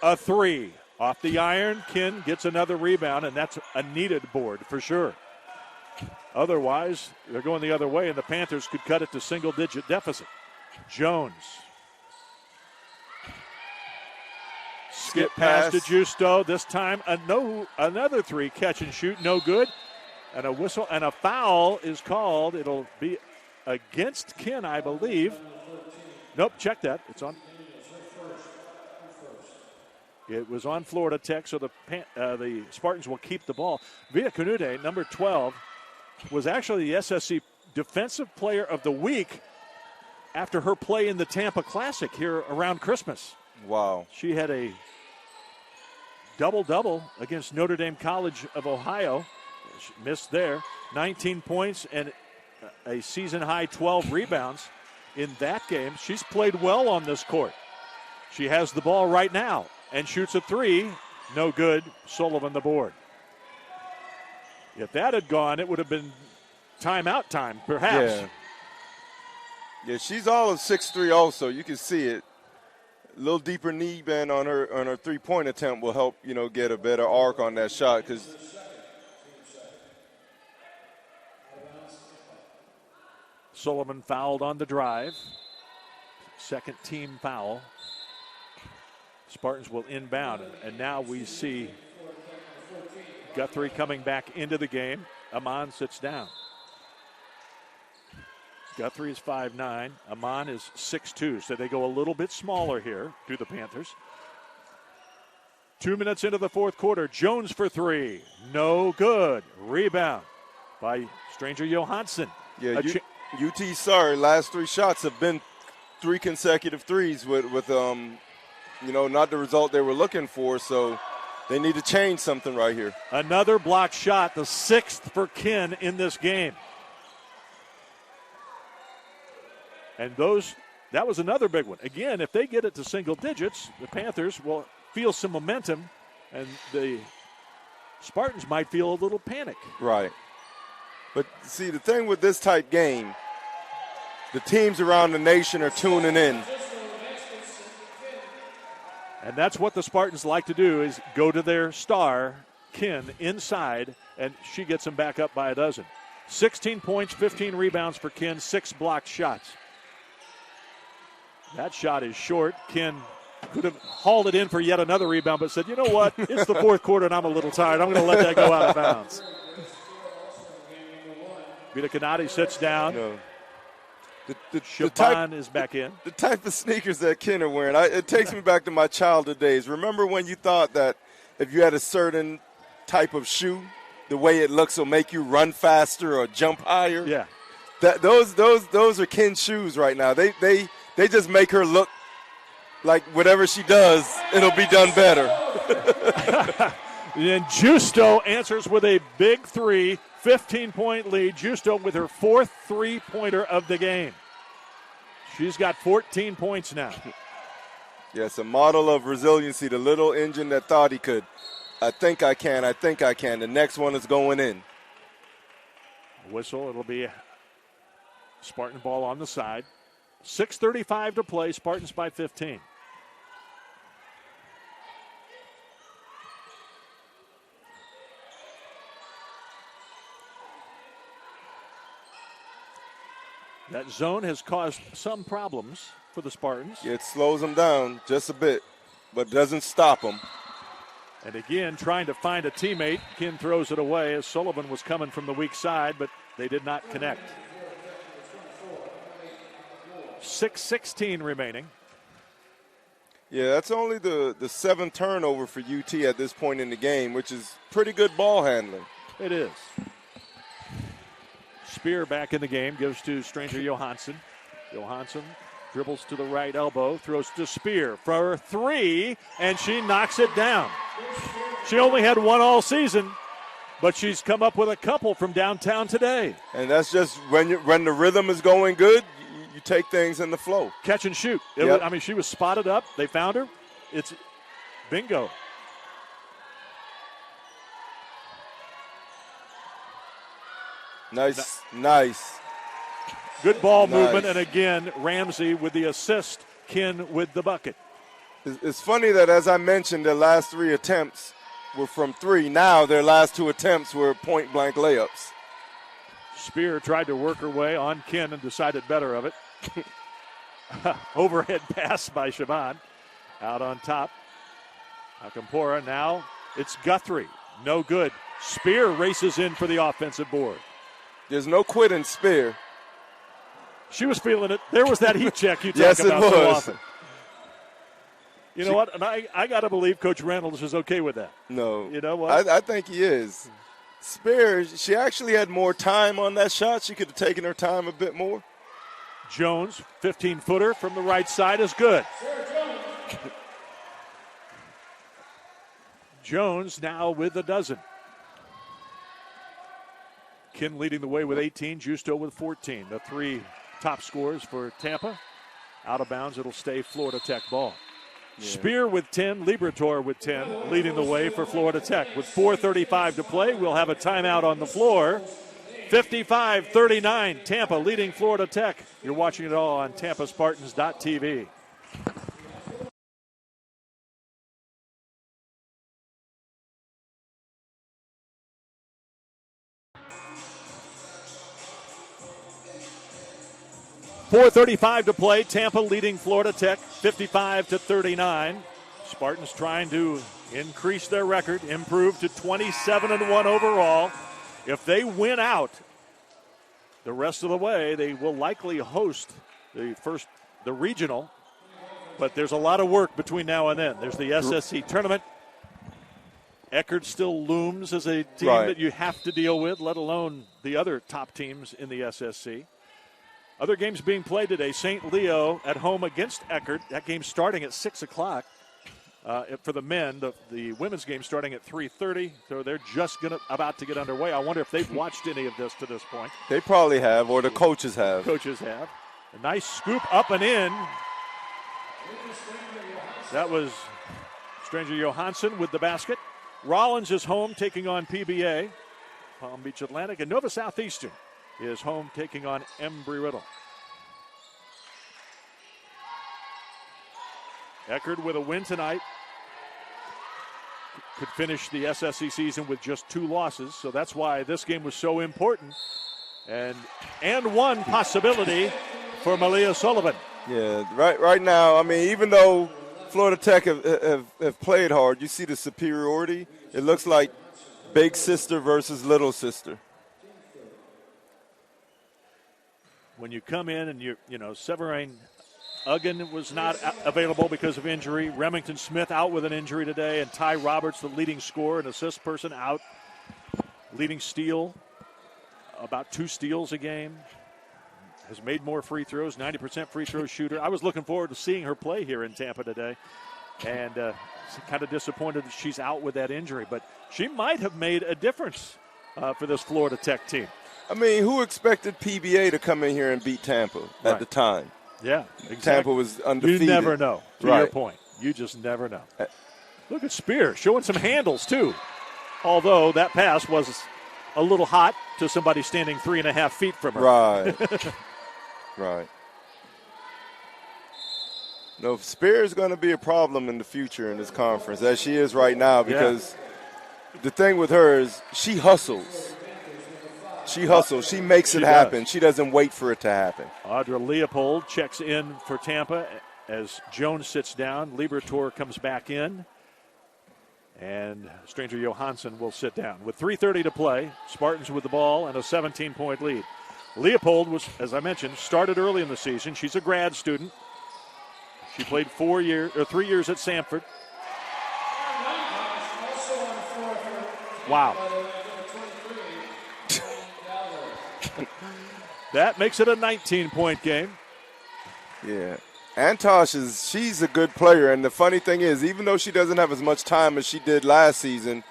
A: a 3. Off the iron, Kin gets another rebound, and that's a needed board for sure. Otherwise, they're going the other way, and the Panthers could cut it to single-digit deficit. Jones. Skip pass to Justo. This time, another 3 catch and shoot, no good. And a whistle and a foul is called. It'll be against Kin, I believe. Nope, check that. It's on. It was on Florida Tech, so the Spartans will keep the ball. Vita Canute, number 12, was actually the SSC Defensive Player of the Week after her play in the Tampa Classic here around Christmas.
B: Wow.
A: She had a double-double against Notre Dame College of Ohio. She missed there. 19 points and a season-high 12 rebounds in that game. She's played well on this court. She has the ball right now and shoots a 3. No good. Sullivan the board. If that had gone, it would have been timeout time, perhaps.
B: Yeah. Yeah, she's all of 6'3" also. You can see it. A little deeper knee bend on her three-point attempt will help, get a better arc on that shot. Because
A: Sullivan fouled on the drive. Second team foul. Spartans will inbound. And now we see Guthrie coming back into the game. Amon sits down. Guthrie is 5'9". Amon is 6'2", so they go a little bit smaller here to the Panthers. 2 minutes into the fourth quarter. Jones for three. No good. Rebound by Stranger Johansson.
B: Yeah, UT's last three shots have been three consecutive threes with not the result they were looking for, so they need to change something right here.
A: Another blocked shot, the sixth for Ken in this game. And that was another big one. Again, if they get it to single digits, the Panthers will feel some momentum, and the Spartans might feel a little panic.
B: Right. But see, the thing with this type game, the teams around the nation are tuning in.
A: And that's what the Spartans like to do, is go to their star, Ken, inside, and she gets them back up by a dozen. 16 points, 15 rebounds for Ken, 6 blocked shots. That shot is short. Ken could have hauled it in for yet another rebound, but said, you know what? It's the fourth quarter, and I'm a little tired. I'm going to let that go out of bounds. Vita Canati sits down. Shaban is back in.
B: The type of sneakers that Ken are wearing, it takes me back to my childhood days. Remember when you thought that if you had a certain type of shoe, the way it looks will make you run faster or jump higher?
A: Yeah.
B: Those are Ken's shoes right now. They just make her look like whatever she does, it'll be done better.
A: And Justo answers with a big three, 15-point lead. Justo with her fourth three-pointer of the game. She's got 14 points now.
B: Yes, a model of resiliency, the little engine that thought he could. I think I can. The next one is going in.
A: Whistle, it'll be Spartan ball on the side. 6:35 to play, Spartans by 15. That zone has caused some problems for the Spartans.
B: It slows them down just a bit, but doesn't stop them.
A: And again, trying to find a teammate. Ken throws it away as Sullivan was coming from the weak side, but they did not connect. 6:16 remaining.
B: Yeah, that's only the seventh turnover for UT at this point in the game, which is pretty good ball handling.
A: It is. Spear back in the game, gives to Stranger Johansson. Johansson dribbles to the right elbow, throws to Spear for three, and she knocks it down. She only had one all season, but she's come up with a couple from downtown today.
B: And that's just when the rhythm is going good, you take things in the flow.
A: Catch and shoot.
B: Yep.
A: She was spotted up. They found her. It's bingo.
B: Nice.
A: Good ball movement, and again, Ramsey with the assist, Ken with the bucket.
B: It's funny that, as I mentioned, their last three attempts were from three. Now their last two attempts were point-blank layups.
A: Spear tried to work her way on Ken and decided better of it. Overhead pass by Shaban. Out on top. Akampora now. It's Guthrie. No good. Spear races in for the offensive board.
B: There's no quit in Spear.
A: She was feeling it. There was that heat check you talk
B: yes,
A: about
B: it was.
A: so often. You know what? And I got to believe Coach Reynolds is okay with that.
B: No.
A: You know what?
B: I think he is. Spear, she actually had more time on that shot. She could have taken her time a bit more.
A: Jones, 15-footer from the right side is good. Jones now with a dozen. Ken leading the way with 18, Justo with 14. The three top scorers for Tampa. Out of bounds, it'll stay Florida Tech ball. Yeah. Spear with 10, Liberatore with 10, leading the way for Florida Tech. With 4:35 to play, we'll have a timeout on the floor 55-39, Tampa leading Florida Tech. You're watching it all on TampaSpartans.tv. .435 to play. Tampa leading Florida Tech 55-39. Spartans trying to increase their record, improve to 27-1 overall. If they win out the rest of the way, they will likely host the regional. But there's a lot of work between now and then. There's the SSC tournament. Eckerd still looms as a team that you have to deal with, let alone the other top teams in the SSC. Other games being played today. St. Leo at home against Eckerd. That game starting at 6 o'clock. For the men, the women's game starting at 3:30, so they're just about to get underway. I wonder if they've watched any of this to this point.
B: They probably have, or the coaches have.
A: Coaches have. A nice scoop up and in. That was Stranger Johansson with the basket. Rollins is home taking on PBA, Palm Beach Atlantic, and Nova Southeastern is home taking on Embry-Riddle. Eckerd with a win tonight. Could finish the SSC season with just 2 losses, so that's why this game was so important. And one possibility for Malia Sullivan.
B: Yeah, right now, I mean, even though Florida Tech have played hard, you see the superiority. It looks like big sister versus little sister.
A: When you come in and Severine Uggan was not available because of injury. Remington Smith out with an injury today. And Ty Roberts, the leading scorer and assist person, out. Leading steal, about 2 steals a game. Has made more free throws, 90% free throw shooter. I was looking forward to seeing her play here in Tampa today. And kind of disappointed that she's out with that injury. But she might have made a difference for this Florida Tech team.
B: I mean, who expected PBA to come in here and beat Tampa at the time?
A: Yeah, exactly.
B: Tampa was undefeated.
A: You never know, to your point. You just never know. Look at Spear showing some handles, too. Although that pass was a little hot to somebody standing 3.5 feet from her.
B: Right. Right. No, Spear is going to be a problem in the future in this conference, as she is right now, because the thing with her is she hustles. She hustles. She makes it happen. She doesn't wait for it to happen.
A: Audra Leopold checks in for Tampa as Jones sits down. Liberatore comes back in. And Stranger Johansson will sit down. With 3:30 to play, Spartans with the ball and a 17-point lead. Leopold was, as I mentioned, started early in the season. She's a grad student. She played 3 years at Samford. Wow. That makes it a 19-point game.
B: Yeah. Antosh she's a good player, and the funny thing is, even though she doesn't have as much time as she did last season,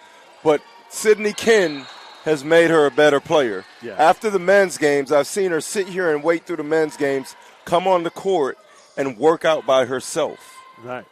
B: but Sydney Ken has made her a better player.
A: Yeah.
B: After the men's games, I've seen her sit here and wait through the men's games, come on the court, and work out by herself.
A: Right.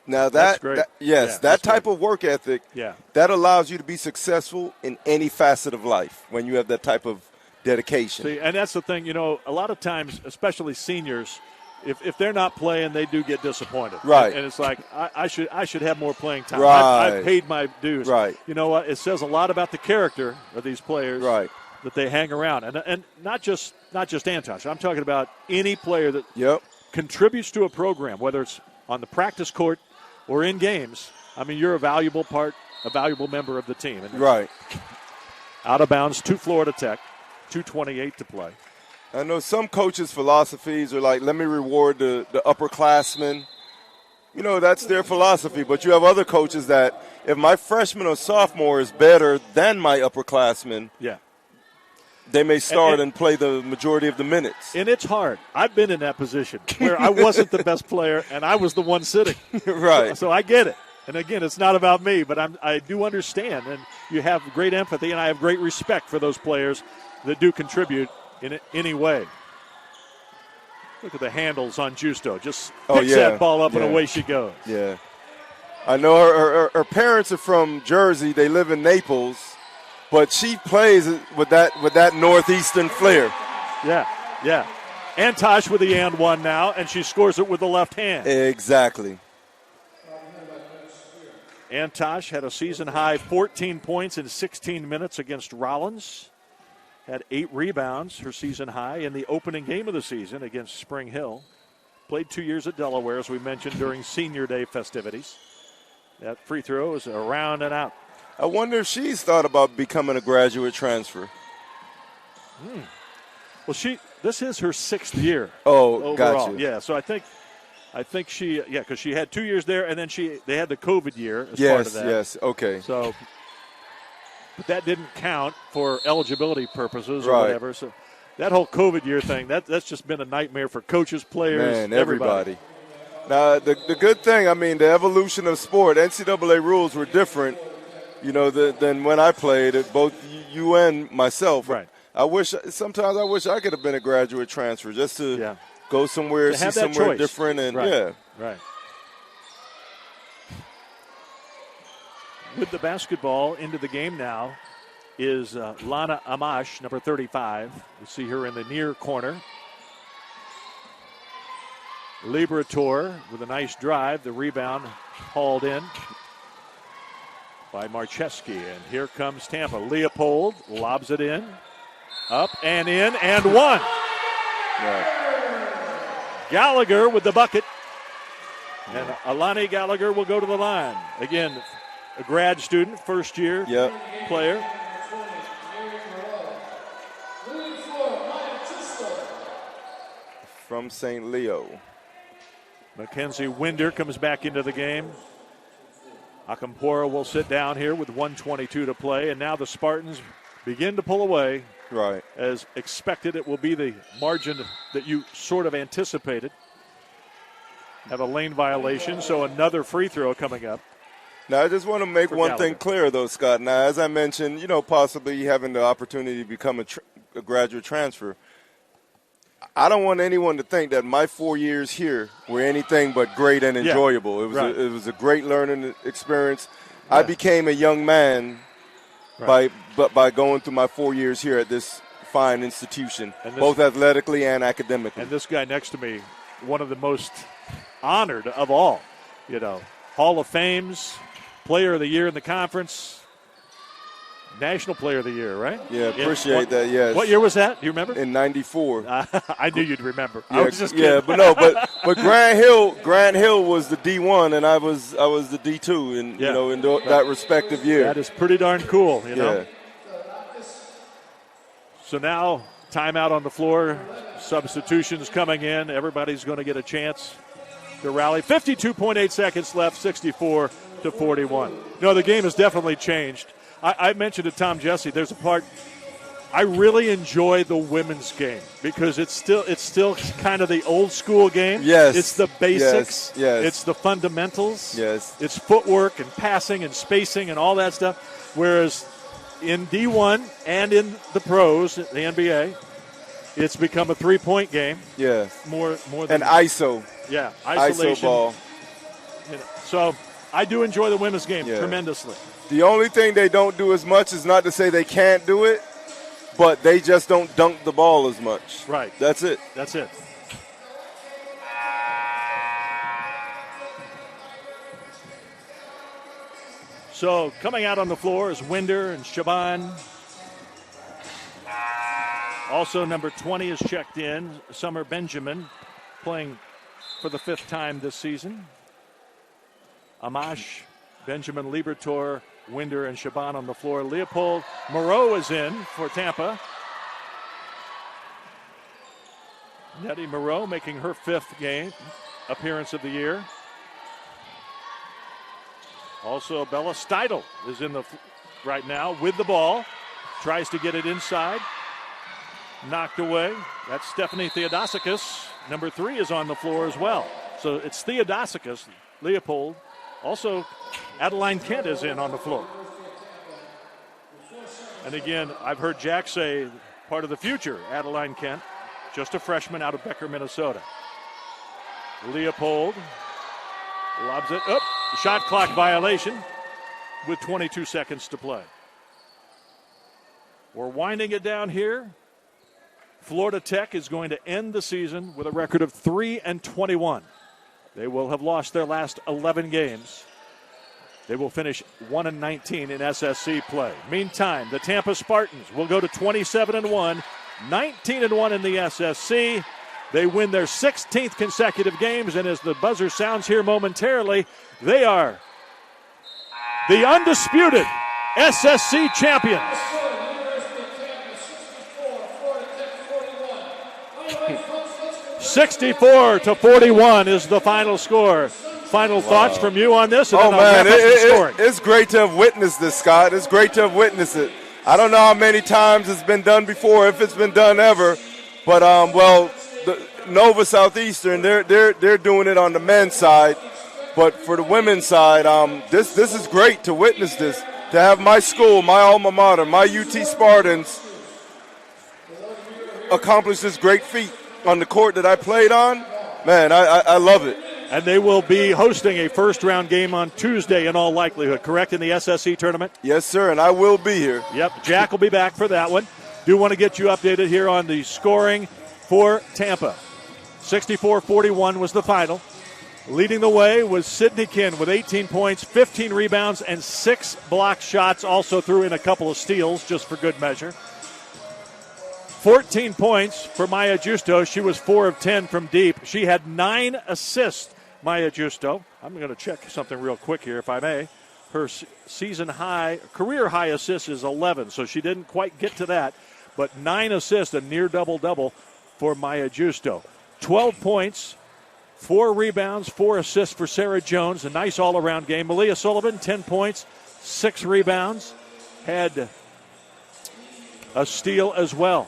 B: Now
A: that's great.
B: That type of work ethic,
A: yeah,
B: that allows you to be successful in any facet of life when you have that type of dedication.
A: See, and that's the thing, a lot of times, especially seniors, if they're not playing, they do get disappointed.
B: Right.
A: And it's like, I should have more playing time.
B: Right.
A: I've paid my dues.
B: Right.
A: You know what? It says a lot about the character of these players.
B: Right.
A: That they hang around. And not just Antosh. I'm talking about any player that contributes to a program, whether it's on the practice court or in games. I mean, you're a valuable member of the team. And
B: right.
A: Out of bounds to Florida Tech. 2:28 to play.
B: I know some coaches' philosophies are like, let me reward the upperclassmen. That's their philosophy. But you have other coaches that if my freshman or sophomore is better than my upperclassmen, they may start and play the majority of the minutes.
A: And it's hard. I've been in that position where I wasn't the best player and I was the one sitting.
B: Right.
A: So I get it. And again, it's not about me, but I do understand. And you have great empathy, and I have great respect for those players that do contribute in any way. Look at the handles on Justo. Just picks that ball up and away she goes.
B: Yeah. I know her parents are from Jersey. They live in Naples. but she plays with that northeastern flair.
A: Yeah, yeah. Antosh with the and one now, and she scores it with the left hand.
B: Exactly.
A: Antosh had a season-high 14 points in 16 minutes against Rollins. Had 8 rebounds, her season high, in the opening game of the season against Spring Hill. Played 2 years at Delaware, as we mentioned, during Senior Day festivities. That free throw is around and out.
B: I wonder if she's thought about becoming a graduate transfer.
A: Well, this is her 6th year.
B: Oh,
A: overall.
B: gotcha.
A: Yeah, so I think she, because she had 2 years there, and then they had the COVID year as
B: Yes,
A: part of that.
B: yes, okay.
A: So, but that didn't count for eligibility purposes or
B: Right.
A: whatever. So that whole COVID year thing, that's just been a nightmare for coaches, players,
B: Man,
A: everybody.
B: Now, the good thing, I mean, the evolution of sport, NCAA rules were different, than when I played, both you and myself.
A: Right.
B: Sometimes I wish I could have been a graduate transfer just to go somewhere,
A: To
B: see
A: have that
B: somewhere
A: choice.
B: different, and
A: Right.
B: yeah.
A: Right. With the basketball into the game now is Lana Amash, number 35. You see her in the near corner. Liberator with a nice drive. The rebound hauled in by Marcheski. And here comes Tampa. Leopold lobs it in. Up and in and one.
B: Right.
A: Gallagher with the bucket. And Alani Gallagher will go to the line. Again, a grad student, first year player.
B: From St. Leo.
A: Mackenzie Winder comes back into the game. Akampora will sit down here with 1:22 to play. And now the Spartans begin to pull away.
B: Right.
A: As expected, it will be the margin that you sort of anticipated. Have a lane violation, so another free throw coming up.
B: Now, I just want to make one thing clear, though, Scott. Now, as I mentioned, possibly having the opportunity to become a graduate transfer, I don't want anyone to think that my 4 years here were anything but great and enjoyable. It was a great learning experience. Yeah. I became a young man by going through my 4 years here at this fine institution, both athletically and academically.
A: And this guy next to me, one of the most honored of all, Hall of Fames, Player of the Year in the conference, National Player of the Year, right?
B: Yeah, appreciate that, yes.
A: What year was that? Do you remember?
B: In 94.
A: I knew you'd remember.
B: Yeah,
A: I was just kidding.
B: Yeah, but Grant Hill was the D1 and I was the D2 in that respective year.
A: That is pretty darn cool, know. So now timeout on the floor, substitutions coming in. Everybody's going to get a chance to rally. 52.8 seconds left, 64-41. The game has definitely changed. I mentioned to Tom Jesse, there's a part I really enjoy the women's game because it's still kind of the old school game.
B: Yes.
A: It's the basics.
B: Yes.
A: It's the fundamentals.
B: Yes.
A: It's footwork and passing and spacing and all that stuff. Whereas in D1 and in the pros, the NBA, it's become a three-point game.
B: Yeah.
A: More than
B: ISO.
A: Yeah. Isolation.
B: ISO ball.
A: So I do enjoy the women's game tremendously.
B: The only thing they don't do as much is not to say they can't do it, but they just don't dunk the ball as much.
A: Right.
B: That's it.
A: That's it. So coming out on the floor is Winder and Shaban. Also number 20 is checked in, Summer Benjamin, playing for the 5th time this season. Amash, Benjamin Libertor, Winder, and Shaban on the floor. Leopold Moreau is in for Tampa. Nettie Moreau making her 5th game appearance of the year. Also, Bella Steidel is in right now with the ball. Tries to get it inside. Knocked away. That's Stephanie Theodosicus. Number 3 is on the floor as well. So it's Theodosicus, Leopold. Also, Adeline Kent is in on the floor. And again, I've heard Jack say part of the future, Adeline Kent, just a freshman out of Becker, Minnesota. Leopold lobs it up. Shot clock violation with 22 seconds to play. We're winding it down here. Florida Tech is going to end the season with a record of 3-21. They will have lost their last 11 games. They will finish 1-19 in SSC play. Meantime, the Tampa Spartans will go to 27-1, 19-1 in the SSC. They win their 16th consecutive games, and as the buzzer sounds here momentarily, they are the undisputed SSC champions. 64-41 is the final score. Final thoughts from you on this? And
B: Oh,
A: then I'll
B: man,
A: wrap up the scoring.
B: it's great to have witnessed this, Scott. It's great to have witnessed it. I don't know how many times it's been done before, if it's been done ever. But, the Nova Southeastern, they're doing it on the men's side. But for the women's side, this is great to witness this. To have my school, my alma mater, my UT Spartans accomplish this great feat on the court that I played on. Man, I love it.
A: And they will be hosting a first-round game on Tuesday in all likelihood, correct, in the SSC tournament?
B: Yes, sir, and I will be here.
A: Yep, Jack will be back for that one. Do want to get you updated here on the scoring for Tampa. 64-41 was the final. Leading the way was Sydney Kinn with 18 points, 15 rebounds, and 6 block shots. Also threw in a couple of steals just for good measure. 14 points for Maya Justo. She was 4 of 10 from deep. She had 9 assists, Maya Justo. I'm going to check something real quick here, if I may. Her season high, career high assist is 11, so she didn't quite get to that. But 9 assists, a near double-double for Maya Justo. 12 points, 4 rebounds, 4 assists for Sarah Jones. A nice all-around game. Malia Sullivan, 10 points, 6 rebounds. Had a steal as well.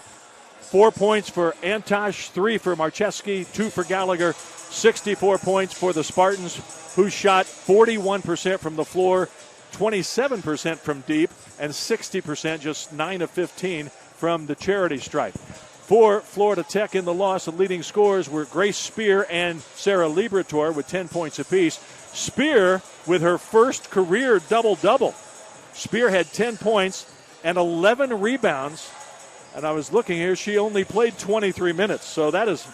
A: 4 points for Antosh, 3 for Marcheski, 2 for Gallagher. 64 points for the Spartans, who shot 41% from the floor, 27% from deep, and 60%, just 9 of 15 from the charity stripe. For Florida Tech in the loss, the leading scorers were Grace Spear and Sarah Liberator with 10 points apiece. Spear with her first career double-double. Spear had 10 points and 11 rebounds. And I was looking here, she only played 23 minutes. So that's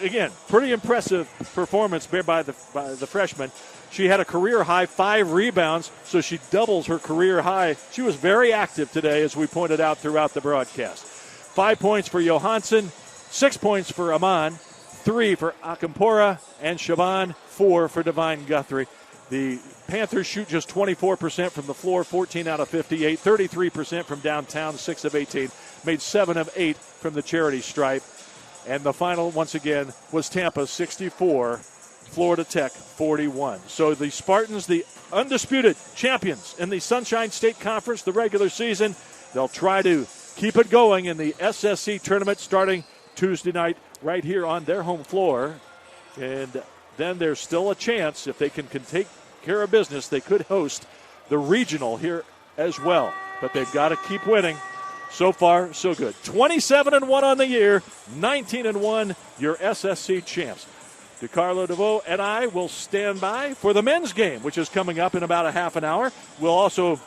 A: again, pretty impressive performance by the freshman. She had a career high 5 rebounds, so she doubles her career high. She was very active today, as we pointed out throughout the broadcast. 5 points for Johansson, 6 points for Aman, 3 for Akampora, and Siobhan, 4 for Divine Guthrie. The Panthers shoot just 24% from the floor, 14 out of 58, 33% from downtown, 6 of 18, made 7 of 8 from the charity stripe. And the final, once again, was Tampa 64, Florida Tech 41. So the Spartans, the undisputed champions in the Sunshine State Conference, the regular season, they'll try to keep it going in the SSC tournament starting Tuesday night right here on their home floor. And then there's still a chance, if they can take care of business, they could host the regional here as well. But they've got to keep winning. So far, so good. 27-1 on the year, 19-1, your SSC champs. DeCarlo DeVoe and I will stand by for the men's game, which is coming up in about a half an hour. We'll also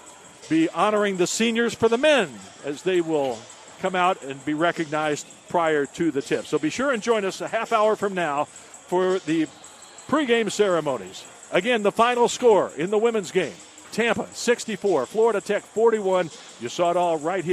A: be honoring the seniors for the men as they will come out and be recognized prior to the tip. So be sure and join us a half hour from now for the pregame ceremonies. Again, the final score in the women's game, Tampa 64, Florida Tech 41. You saw it all right here.